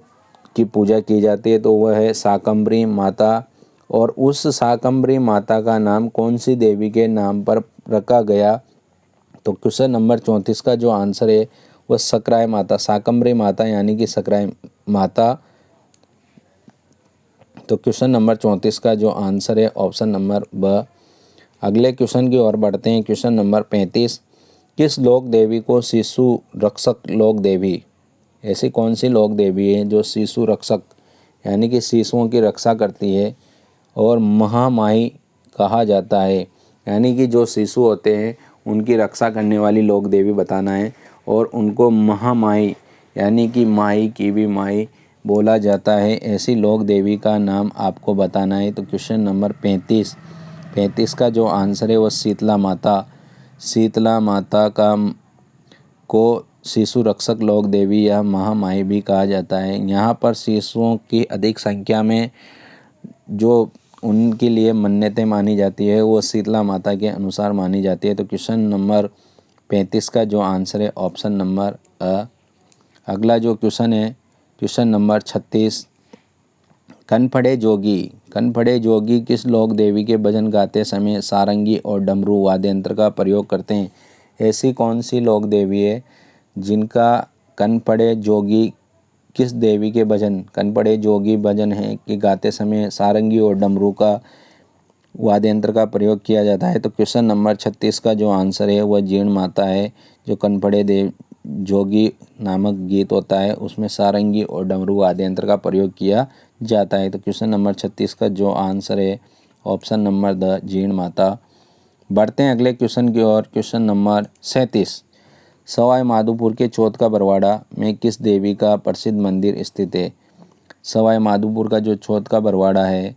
की पूजा की जाती है, तो वह है शाकंभरी माता। और उस शाकंभरी माता का नाम कौन सी देवी के नाम पर रखा गया? तो क्वेश्चन नंबर 34 का जो आंसर है वह सकराय माता, शाकंभरी माता यानी कि सकराय माता। तो क्वेश्चन नंबर 34 का जो आंसर है ऑप्शन नंबर ब। अगले क्वेश्चन की ओर बढ़ते हैं क्वेश्चन नंबर 35। किस लोक देवी को शिशु रक्षक लोक देवी, ऐसी कौन सी लोक देवी है जो शिशु रक्षक यानी कि शिशुओं की रक्षा करती है और महामाई कहा जाता है, यानी कि जो शिशु होते हैं उनकी रक्षा करने वाली लोक देवी बताना है और उनको महामाई यानी कि माई की भी माई बोला जाता है, ऐसी लोक देवी का नाम आपको बताना है। तो क्वेश्चन नंबर 35 का जो आंसर है वो शीतला माता। शीतला माता को शिशु रक्षक लोक देवी या महामाई भी कहा जाता है। यहाँ पर शिशुओं की अधिक संख्या में जो उनके लिए मन्नतें मानी जाती है वो शीतला माता के अनुसार मानी जाती है। तो क्वेश्चन नंबर 35 का जो आंसर है ऑप्शन नंबर अ। अगला जो क्वेश्चन है क्वेश्चन नंबर 36, कनपड़े जोगी किस लोक देवी के भजन गाते समय सारंगी और डमरू वाद्य यंत्र का प्रयोग करते हैं? ऐसी कौन सी लोक देवी है जिनका कनपड़े जोगी किस देवी के भजन कनपड़े जोगी भजन है कि गाते समय सारंगी और डमरू का वाद्य यंत्र का प्रयोग किया जाता है? तो क्वेश्चन नंबर 36 का जो आंसर है वह जीण माता है। जो कनपड़े देव जोगी नामक गीत होता है उसमें सारंगी और डमरू वाद्य यंत्र का प्रयोग किया जाता है। तो क्वेश्चन नंबर 36 का जो आंसर है option number the Jeen Mata. बढ़ते हैं अगले क्वेश्चन की ओर। क्वेश्चन नंबर 37, सवाई माधोपुर के चौथ का बरवाड़ा में किस देवी का प्रसिद्ध मंदिर स्थित है? सवाई माधोपुर का जो चौथ का बरवाड़ा है,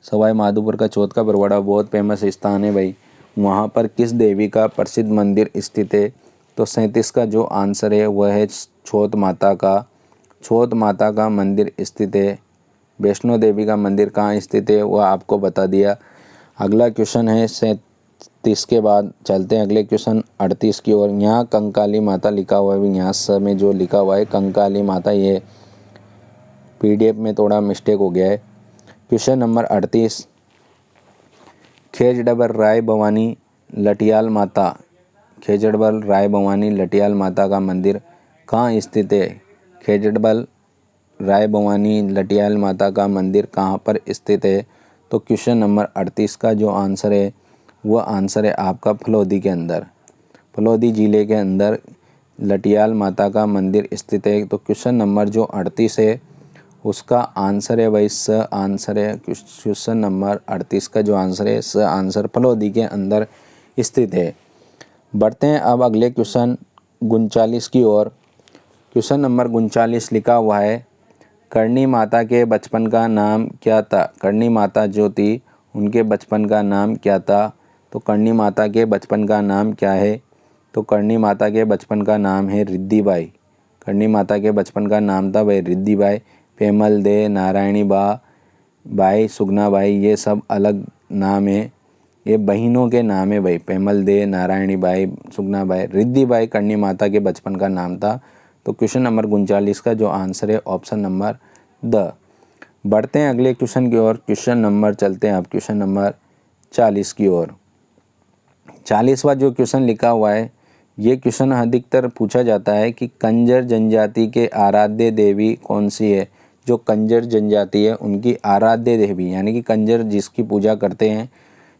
सवाई माधोपुर का चौथ का बरवाड़ा बहुत फेमस स्थान है भाई, वहाँ पर किस देवी का प्रसिद्ध मंदिर स्थित है? तो 37 का जो आंसर है वह है छौत माता का। छौत माता का मंदिर स्थित है। वैष्णो देवी का मंदिर कहाँ स्थित है वह आपको बता दिया। अगला क्वेश्चन है 37 के बाद चलते हैं अगले क्वेश्चन 38 की ओर। यहाँ कंकाली माता लिखा हुआ है, यहाँ में जो लिखा हुआ है कंकाली माता, ये PDF में थोड़ा मिस्टेक हो गया है। क्वेश्चन नंबर 38, खेजड़बर राय भवानी लटियाल माता, खेजड़बल राय भवानी लटियाल माता का मंदिर कहाँ स्थित है? खेजड़बल राय भवानी लटियाल माता का मंदिर कहाँ पर स्थित है? तो क्वेश्चन नंबर 38 का जो आंसर है वह आंसर है आपका फलोदी के अंदर, फलोदी जिले के अंदर लटियाल माता का मंदिर स्थित है। तो क्वेश्चन नंबर जो 38 है उसका आंसर है वही स आंसर है। क्वेश्चन नंबर 38 का जो आंसर है स आंसर फलोदी के अंदर स्थित है। बढ़ते हैं अब अगले क्वेश्चन 39 की ओर। क्वेश्चन नंबर 39 लिखा हुआ है, करणी माता के बचपन का नाम क्या था? करणी माता जो थी उनके बचपन का नाम क्या था? तो करणी माता के बचपन का नाम क्या है? तो करणी माता के बचपन का नाम है रिद्धि बाई। करणी माता के बचपन का नाम था भाई रिद्धि बाई। पेमल दे, नारायणी बाई, सुगना बाई ये सब अलग नाम है, ये बहनों के नाम है भाई। पेमल दे, नारायणी बाई, सुगना बाई, रिद्धि बाई करणी माता के बचपन का नाम था। तो क्वेश्चन नंबर 39 का जो आंसर है ऑप्शन नंबर द। बढ़ते हैं अगले क्वेश्चन की ओर। क्वेश्चन नंबर चलते हैं अब क्वेश्चन नंबर 40 की ओर। 40वां जो क्वेश्चन लिखा हुआ है ये क्वेश्चन अधिकतर पूछा जाता है कि कंजर जनजाति के आराध्य देवी कौन सी है? जो कंजर जनजाति है उनकी आराध्य देवी यानी कि कंजर जिसकी पूजा करते हैं,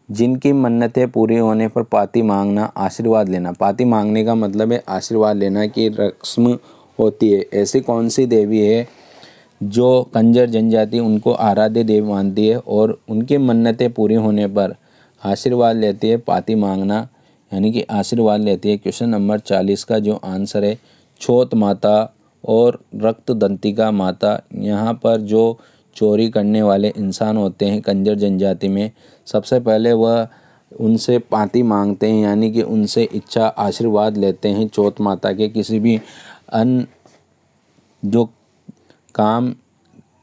जिनकी मन्नतें पूरी होने पर पाती मांगना, आशीर्वाद लेना। पाती मांगने का मतलब है आशीर्वाद लेना की रस्म होती है। ऐसी कौन सी देवी है जो कंजर जनजाति उनको आराध्य देवी मानती है और उनकी मन्नतें पूरी होने पर आशीर्वाद लेती है, पाती मांगना यानी कि आशीर्वाद लेती है? क्वेश्चन नंबर 40 का जो आंसर है छौत माता और रक्त दंतिका माता। यहाँ पर जो चोरी करने वाले इंसान होते हैं कंजर जनजाति में, सबसे पहले वह उनसे पाती मांगते हैं यानी कि उनसे इच्छा आशीर्वाद लेते हैं चौथ माता के। किसी भी अन्य जो काम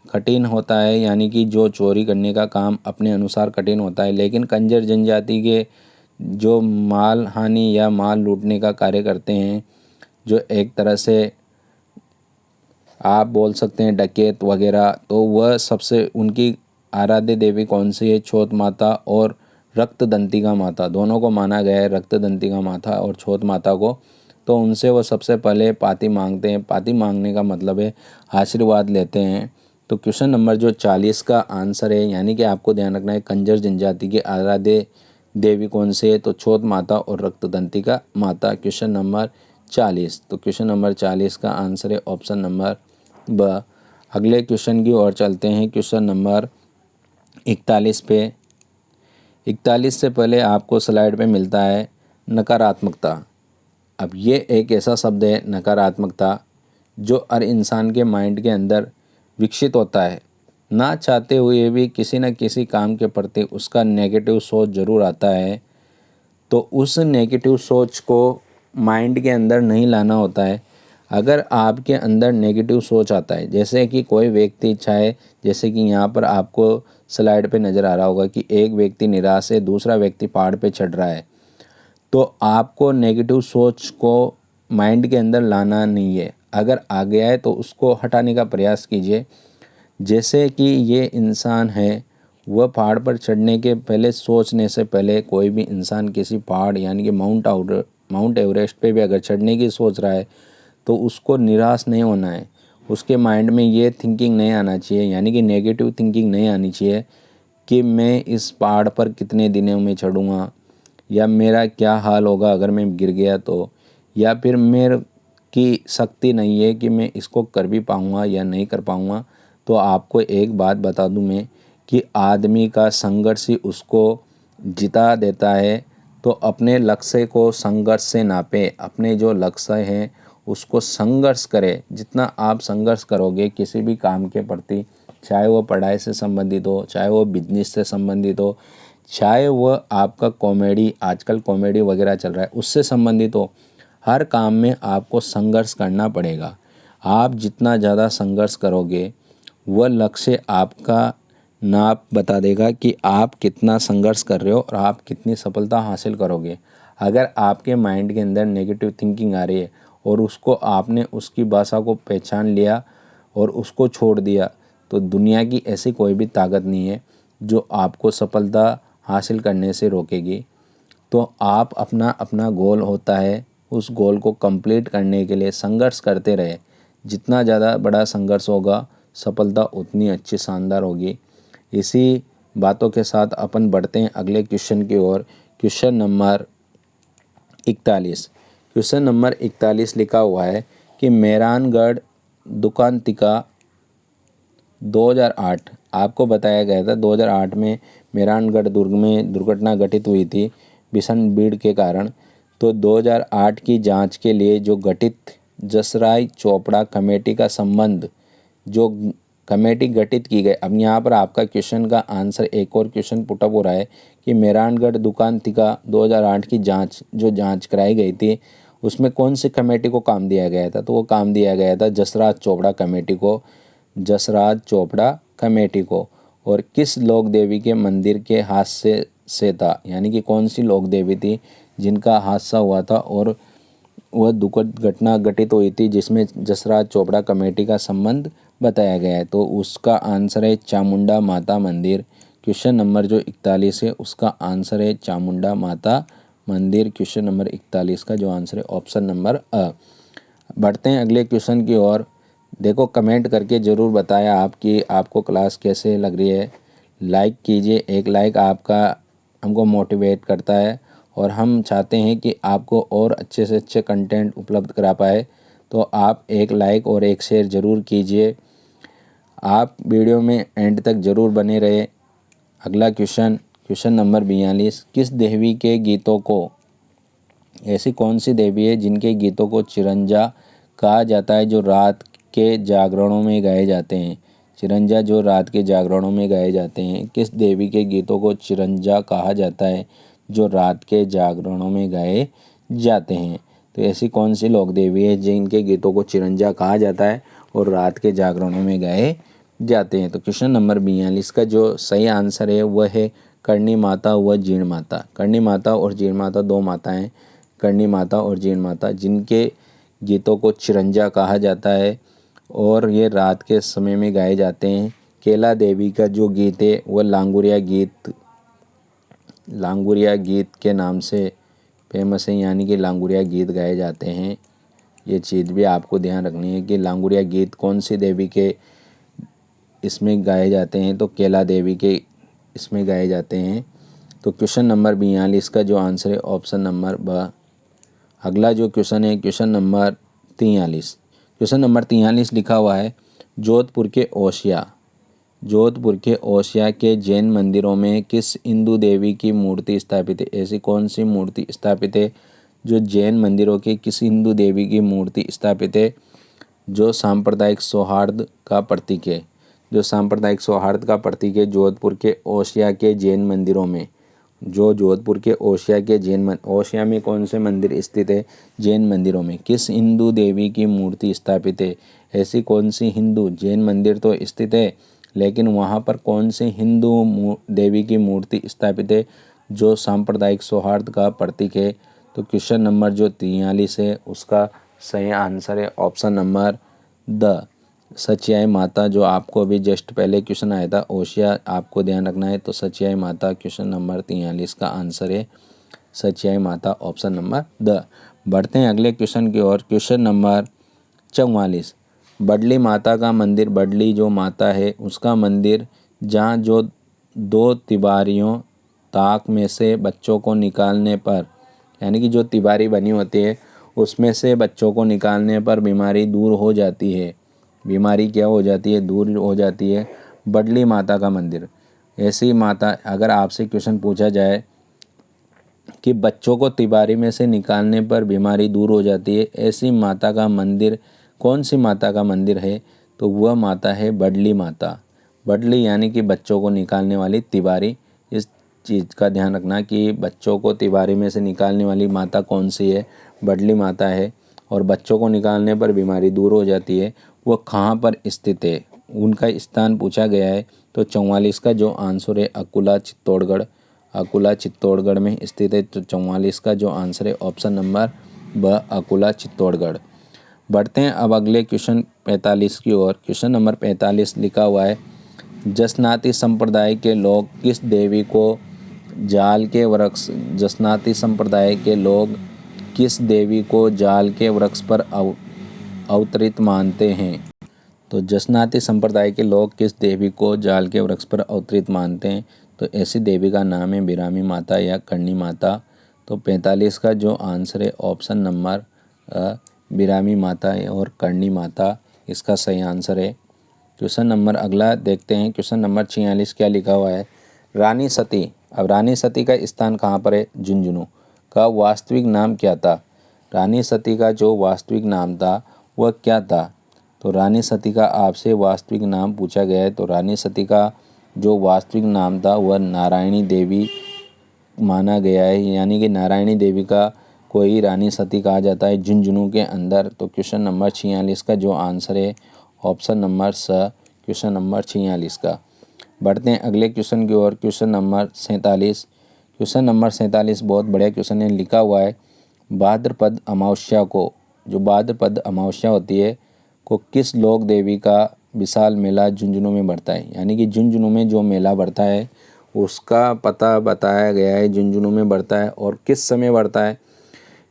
कठिन होता है यानी कि जो चोरी करने का काम अपने अनुसार कठिन होता है, लेकिन कंजर जनजाति के जो माल हानि या माल लूटने का कार्य करते हैं, जो एक तरह से आप बोल सकते हैं डकैत वगैरह, तो वह सबसे उनकी आराध्य देवी कौन सी है? छौत माता और रक्त दंतिका माता, दोनों को माना गया है, रक्त दंतिका माता और छौत माता को। तो उनसे वो सबसे पहले पाती मांगते हैं। पाती मांगने का मतलब है आशीर्वाद लेते हैं। तो क्वेश्चन नंबर जो 40 का आंसर है यानी कि आपको ध्यान रखना है कंजर जनजाति के आराध्य देवी कौन सी है? तो छूत माता और रक्तदंतिका माता। Question number 40। तो क्वेश्चन नंबर 40 का आंसर है ऑप्शन नंबर ब। अगले क्वेश्चन की ओर चलते हैं। क्वेश्चन नंबर 41 पे। 41 से पहले आपको स्लाइड पे मिलता है नकारात्मकता। अब ये एक ऐसा शब्द है नकारात्मकता जो हर इंसान के माइंड के अंदर विकसित होता है। ना चाहते हुए भी किसी न किसी काम के प्रति उसका नेगेटिव सोच ज़रूर आता है। तो उस नेगेटिव सोच को माइंड के अंदर नहीं लाना होता है। अगर आपके अंदर नेगेटिव सोच आता है, जैसे कि कोई व्यक्ति चाहे, जैसे कि यहाँ पर आपको स्लाइड पे नज़र आ रहा होगा कि एक व्यक्ति निराश है, दूसरा व्यक्ति पहाड़ पे चढ़ रहा है, तो आपको नेगेटिव सोच को माइंड के अंदर लाना नहीं है। अगर आ गया है तो उसको हटाने का प्रयास कीजिए। जैसे कि ये इंसान है, वह पहाड़ पर चढ़ने के पहले सोचने से पहले, कोई भी इंसान किसी पहाड़ यानी कि माउंट एवरेस्ट पे भी अगर चढ़ने की सोच रहा है तो उसको निराश नहीं होना है। उसके माइंड में ये थिंकिंग नहीं आना चाहिए, यानी कि नेगेटिव थिंकिंग नहीं आनी चाहिए कि मैं इस पहाड़ पर कितने दिनों में चढ़ूँगा, या मेरा क्या हाल होगा अगर मैं गिर गया तो, या फिर मेरे की शक्ति नहीं है कि मैं इसको कर भी पाऊँगा या नहीं कर पाऊँगा। तो आपको एक बात बता दूं मैं कि आदमी का संघर्ष ही उसको जिता देता है। तो अपने लक्ष्य को संघर्ष से नापे, अपने जो लक्ष्य हैं उसको संघर्ष करें। जितना आप संघर्ष करोगे किसी भी काम के प्रति, चाहे वो पढ़ाई से संबंधित हो, चाहे वो बिजनेस से संबंधित हो, चाहे वह आपका कॉमेडी, आजकल कॉमेडी वगैरह चल रहा है, उससे संबंधित हो, हर काम में आपको संघर्ष करना पड़ेगा। आप जितना ज़्यादा संघर्ष करोगे वह लक्ष्य आपका नाप बता देगा कि आप कितना संघर्ष कर रहे हो और आप कितनी सफलता हासिल करोगे। अगर आपके माइंड के अंदर नेगेटिव थिंकिंग आ रही है और उसको आपने उसकी भाषा को पहचान लिया और उसको छोड़ दिया, तो दुनिया की ऐसी कोई भी ताकत नहीं है जो आपको सफलता हासिल करने से रोकेगी। तो आप अपना अपना गोल होता है, उस गोल को कंप्लीट करने के लिए संघर्ष करते रहे। जितना ज़्यादा बड़ा संघर्ष होगा, सफलता उतनी अच्छी शानदार होगी। इसी बातों के साथ अपन बढ़ते हैं अगले क्वेश्चन की ओर। Question number 41। क्वेश्चन नंबर 41 लिखा हुआ है कि मेहरानगढ़ दुकानतिका 2008, आपको बताया गया था 2008 में मेहरानगढ़ दुर्ग में दुर्घटना घटित हुई थी भीषण भीड़ के कारण। तो 2008 की जांच के लिए जो गठित जसराय चोपड़ा कमेटी का संबंध, जो कमेटी गठित की गई। अब यहाँ पर आपका क्वेश्चन का आंसर, एक और क्वेश्चन पुटअप हो रहा है कि मेहरानगढ़ दुकानतिका 2008 की जांच, जो जांच कराई गई थी, उसमें कौन सी कमेटी को काम दिया गया था? तो वो काम दिया गया था जसराज चोपड़ा कमेटी को, जसराज चोपड़ा कमेटी को। और किस लोक देवी के मंदिर के हादसे से था, यानी कि कौन सी लोक देवी थी जिनका हादसा हुआ था और वह दुखद घटना घटित हुई थी जिसमें जसराज चोपड़ा कमेटी का संबंध बताया गया है? तो उसका आंसर है चामुंडा माता मंदिर। क्वेश्चन नंबर जो 41 है उसका आंसर है चामुंडा माता मंदिर। क्वेश्चन नंबर 41 का जो आंसर है ऑप्शन नंबर अ। बढ़ते हैं अगले क्वेश्चन की ओर। देखो, कमेंट करके ज़रूर बताया आपकी आपको क्लास कैसे लग रही है। लाइक कीजिए, एक लाइक आपका हमको मोटिवेट करता है और हम चाहते हैं कि आपको और अच्छे से अच्छे कंटेंट उपलब्ध करा पाए। तो आप एक लाइक और एक शेयर ज़रूर कीजिए। आप वीडियो में एंड तक ज़रूर बने रहे। अगला क्वेश्चन, क्वेश्चन नंबर 42। किस देवी के गीतों को, ऐसी कौन सी देवी है जिनके गीतों को चिरंजा कहा जाता है जो रात के जागरणों में गाए जाते हैं? चिरंजा जो रात के जागरणों में गाए जाते हैं, किस देवी के गीतों को चिरंजा कहा जाता है जो रात के जागरणों में गाए जाते हैं? तो ऐसी कौन सी लोक देवी है जिनके गीतों को चिरंजा कहा जाता है और रात के जागरणों में गाए जाते हैं? तो क्वेश्चन नंबर 42 का जो सही आंसर है वह है करणी माता व जीण माता। करणी माता और जीण माता दो माताएं, करणी माता और जीण माता, जिनके गीतों को चिरंजा कहा जाता है और ये रात के समय में गाए जाते हैं। केला देवी का जो गीत है वह लांगुरिया गीत के नाम से फेमस है, यानी कि लांगुरिया गीत गाए जाते हैं। ये चीज़ भी आपको ध्यान रखनी है कि लांगुरिया गीत कौन सी देवी के इसमें गाए जाते हैं? तो केला देवी के इसमें गाए जाते हैं। तो क्वेश्चन नंबर 42 का जो आंसर है ऑप्शन नंबर ब। अगला जो क्वेश्चन है क्वेश्चन नंबर 43। क्वेश्चन नंबर 43 लिखा हुआ है जोधपुर के ओसिया के जैन मंदिरों में किस हिंदू देवी की मूर्ति स्थापित है। ऐसी कौन सी मूर्ति स्थापित है जो जैन मंदिरों के किस हिंदू देवी की मूर्ति स्थापित है जो सांप्रदायिक सौहार्द का प्रतीक है। जो सांप्रदायिक सौहार्द का प्रतीक है जोधपुर के ओसिया के जैन मंदिरों में। जो जोधपुर के ओसिया के ओसिया में कौन से मंदिर स्थित है, जैन मंदिरों में किस हिंदू देवी की मूर्ति स्थापित है। ऐसी कौन सी हिंदू, जैन मंदिर तो स्थित है लेकिन वहाँ पर कौन सी हिंदू देवी की मूर्ति स्थापित है जो सांप्रदायिक सौहार्द का प्रतीक है। तो क्वेश्चन नंबर जो 43 है उसका सही आंसर है ऑप्शन नंबर द, सचियाई माता। जो आपको अभी जस्ट पहले क्वेश्चन आया था ओसिया, आपको ध्यान रखना है। तो सचियाई माता क्वेश्चन नंबर 43 का आंसर है सचियाई माता, ऑप्शन नंबर द। बढ़ते हैं अगले क्वेश्चन की ओर। Question number 44। बडली माता का मंदिर, बडली जो माता है उसका मंदिर जहाँ जो 2 तिबारियों ताक में से बच्चों को निकालने पर, यानी कि जो तिबारी बनी होती है उसमें से बच्चों को निकालने पर बीमारी दूर हो जाती है। बीमारी क्या हो जाती है, दूर हो जाती है। बडली माता का मंदिर, ऐसी माता, अगर आपसे क्वेश्चन पूछा जाए कि बच्चों को तिबारी में से निकालने पर बीमारी दूर हो जाती है, ऐसी माता का मंदिर कौन सी माता का मंदिर है, तो वह माता है बडली माता। बडली यानी कि बच्चों को निकालने वाली तिबारी। इस चीज़ का ध्यान रखना कि बच्चों को तिबारी में से निकालने वाली माता कौन सी है, बडली माता है। और बच्चों को निकालने पर बीमारी दूर हो जाती है, वो कहाँ पर स्थित है, उनका स्थान पूछा गया है। तो 44 का जो आंसर है अकोला चित्तौड़गढ़, अकोला चित्तौड़गढ़ में स्थित है। तो 44 का जो आंसर है ऑप्शन नंबर ब, अकोला चित्तौड़गढ़। बढ़ते हैं अब अगले क्वेश्चन 45 की ओर। क्वेश्चन नंबर 45 लिखा हुआ है जसनाती संप्रदाय के लोग किस देवी को जाल के वृक्ष, जसनाती संप्रदाय के लोग किस देवी को जाल के वृक्ष पर अवतरित मानते हैं। तो जसनाती संप्रदाय के लोग किस देवी को जाल के वृक्ष पर अवतरित मानते हैं। तो ऐसी देवी का नाम है बिरामी माता या कर्णी माता। तो 45 का जो आंसर है ऑप्शन नंबर बिरामी माता और कर्णी माता इसका सही आंसर है। क्वेश्चन नंबर अगला देखते हैं। क्वेश्चन नंबर 46 क्या लिखा हुआ है रानी सती। अब रानी सती का स्थान कहाँ पर है, झुंझुनू। का वास्तविक नाम क्या था, रानी सती का जो वास्तविक नाम था वह क्या था। तो रानी सती का आपसे वास्तविक नाम पूछा गया है। तो रानी सती का जो वास्तविक नाम था वह नारायणी देवी माना गया है, यानी कि नारायणी देवी का कोई रानी सती कहा जाता है झुंझुनू के अंदर। तो क्वेश्चन नंबर 46 का जो आंसर है ऑप्शन नंबर स, क्वेश्चन नंबर 46 का। बढ़ते हैं अगले क्वेश्चन की ओर। Question number 47। क्वेश्चन नंबर 47 बहुत बढ़िया क्वेश्चन है। लिखा हुआ है भाद्रपद अमावस्या को, जो भाद्रपद अमावस्या होती है को किस लोक देवी का विशाल मेला झुंझुनू में बढ़ता है। यानी कि झुंझुनू में जो मेला बढ़ता है उसका पता बताया गया है, झुंझुनू में बढ़ता है और किस समय बढ़ता है।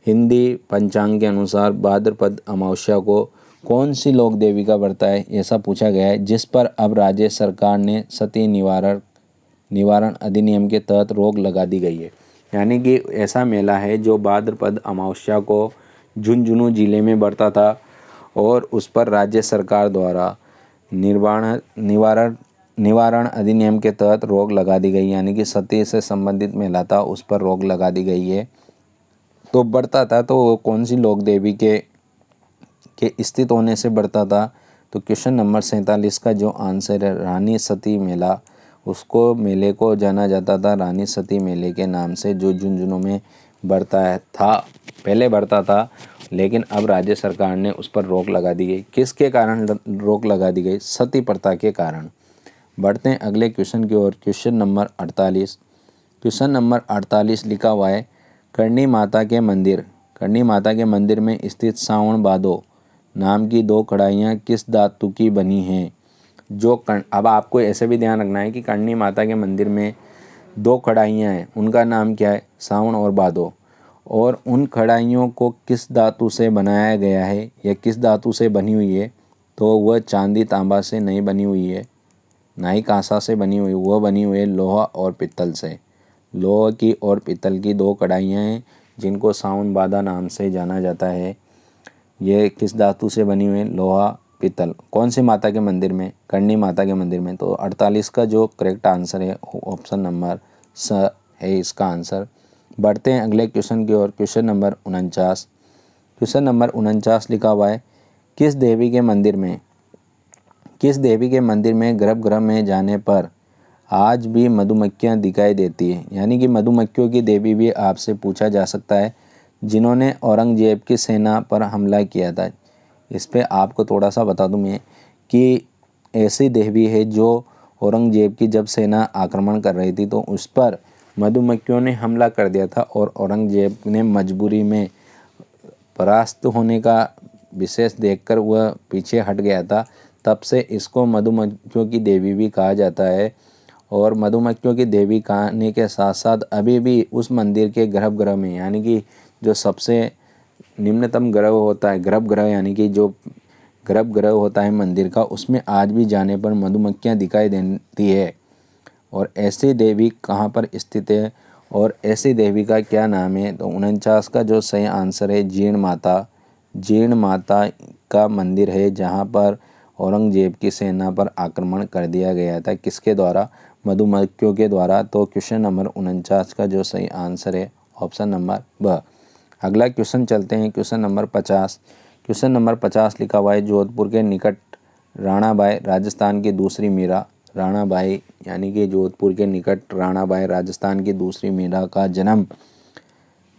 हिंदी पंचांग के अनुसार भाद्रपद अमावस्या को कौन सी लोक देवी का बढ़ता है ऐसा पूछा गया है, जिस पर अब राज्य सरकार ने सती निवारण अधिनियम के तहत रोक लगा दी गई है। यानी कि ऐसा मेला है जो भाद्रपद अमावस्या को झुंझुनू जिले में बढ़ता था और उस पर राज्य सरकार द्वारा निवारण अधिनियम के तहत रोक लगा दी गई। यानी कि सती से संबंधित मेला था उस पर रोक लगा दी गई है। तो बढ़ता था तो वो कौन सी लोक देवी के स्थित होने से बढ़ता था। तो क्वेश्चन नंबर 47 का जो आंसर है रानी सती मेला, उसको मेले को जाना जाता था रानी सती मेले के नाम से, जो झुंझुनू में बढ़ता था, पहले बढ़ता था लेकिन अब राज्य सरकार ने उस पर रोक लगा दी गई। किसके कारण रोक लगा दी गई, सती प्रथा के कारण। बढ़ते हैं अगले क्वेश्चन की ओर। Question number 48। क्वेश्चन नंबर 48 लिखा हुआ है कर्णी माता के मंदिर, कर्णी माता के मंदिर में स्थित सावण बादो नाम की 2 कढ़ाइयाँ किस धातु की बनी हैं। जो अब आपको ऐसे भी ध्यान रखना है कि कर्णी माता के मंदिर में 2 कढ़ाइयाँ हैं, उनका नाम क्या है, सावण और बादो। और उन कढ़ाइयों को किस धातु से बनाया गया है या किस धातु से बनी हुई है। तो वह चांदी तांबा से नहीं बनी हुई है, ना ही कांसा से बनी हुई, वह बनी हुई है लोहा और पित्तल से। लोहे की और पीतल की 2 कढ़ाइयाँ हैं जिनको साउन बादा नाम से जाना जाता है। ये किस धातु से बनी हुई है? लोहा पीतल। कौन सी माता के मंदिर में? करणी माता के मंदिर में। तो 48 का जो करेक्ट आंसर है ऑप्शन नंबर स है इसका आंसर। बढ़ते हैं अगले क्वेश्चन की ओर। Question number 49। क्वेश्चन नंबर 49 लिखा हुआ है, किस देवी के मंदिर में गर्भगृह में जाने पर आज भी मधुमक्खियाँ दिखाई देती है? यानी कि मधुमक्खियों की देवी भी आपसे पूछा जा सकता है, जिन्होंने औरंगजेब की सेना पर हमला किया था। इस पे आपको थोड़ा सा बता दूं मैं कि ऐसी देवी है जो औरंगजेब की जब सेना आक्रमण कर रही थी तो उस पर मधुमक्खियों ने हमला कर दिया था और औरंगजेब ने मजबूरी में परास्त होने का विशेष देखकर वह पीछे हट गया था। तब से इसको मधुमक्खियों की देवी भी कहा जाता है। और मधुमक्खियों की देवी कहने के साथ साथ अभी भी उस मंदिर के गर्भगृह में, यानी कि जो सबसे निम्नतम ग्रह होता है, गर्भगृह यानी कि जो गर्भगृह होता है मंदिर का, उसमें आज भी जाने पर मधुमक्खियाँ दिखाई देती है। और ऐसी देवी कहाँ पर स्थित है और ऐसी देवी का क्या नाम है? तो 49 का जो सही आंसर है जीर्ण माता। जीर्ण माता का मंदिर है जहाँ पर औरंगजेब की सेना पर आक्रमण कर दिया गया था। किसके द्वारा? मधुमक्खियों के द्वारा। तो क्वेश्चन नंबर 49 का जो सही आंसर है ऑप्शन नंबर ब। अगला क्वेश्चन चलते हैं, क्वेश्चन नंबर 50। क्वेश्चन नंबर 50 लिखा हुआ है, जोधपुर के निकट राणाबाई राजस्थान की दूसरी मीरा। राणाबाई यानी कि जोधपुर के निकट राणाबाई राजस्थान की दूसरी मीरा का जन्म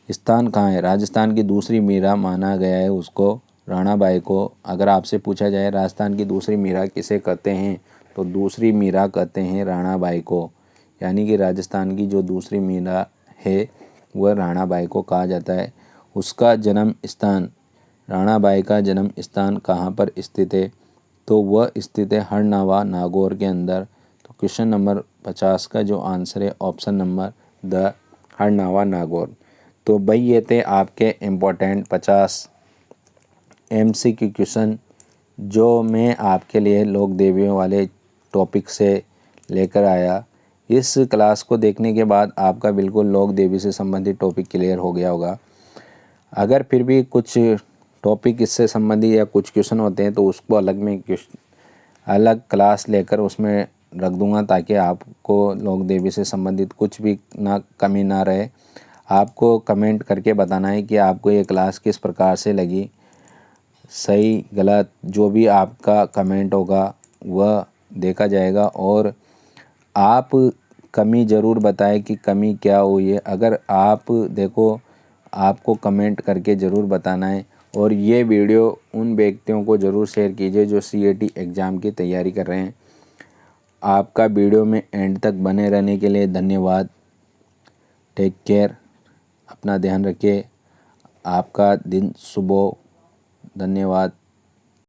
स्थान कहाँ है? राजस्थान की दूसरी मीरा माना गया है उसको, राणाबाई को। अगर आपसे पूछा जाए राजस्थान की दूसरी मीरा किसे कहते हैं, तो दूसरी मीरा कहते हैं राणाबाई को। यानी कि राजस्थान की जो दूसरी मीरा है वह राणाबाई को कहा जाता है। उसका जन्म स्थान, राणाबाई का जन्म स्थान कहाँ पर स्थित है? तो वह स्थित है हरनावा नागौर के अंदर। तो क्वेश्चन नंबर 50 का जो आंसर है option number the, Harnawa Nagaur. तो भाई ये थे आपके इम्पोर्टेंट 50 MCQ क्वेश्चन जो मैं आपके लिए लोक देवियों वाले टॉपिक से लेकर आया। इस क्लास को देखने के बाद आपका बिल्कुल लोक देवी से संबंधित टॉपिक क्लियर हो गया होगा। अगर फिर भी कुछ टॉपिक इससे संबंधित या कुछ क्वेश्चन होते हैं तो उसको अलग क्लास लेकर उसमें रख दूंगा, ताकि आपको लोक देवी से संबंधित कुछ भी ना कमी ना रहे। आपको कमेंट करके बताना है कि आपको ये क्लास किस प्रकार से लगी। सही गलत जो भी आपका कमेंट होगा वह देखा जाएगा और आप कमी ज़रूर बताएं कि कमी क्या हुई है। अगर आप देखो, आपको कमेंट करके ज़रूर बताना है। और ये वीडियो उन व्यक्तियों को ज़रूर शेयर कीजिए जो CAT एग्ज़ाम की तैयारी कर रहे हैं। आपका वीडियो में एंड तक बने रहने के लिए धन्यवाद। टेक केयर, अपना ध्यान रखिए। आपका दिन शुभ हो। धन्यवाद।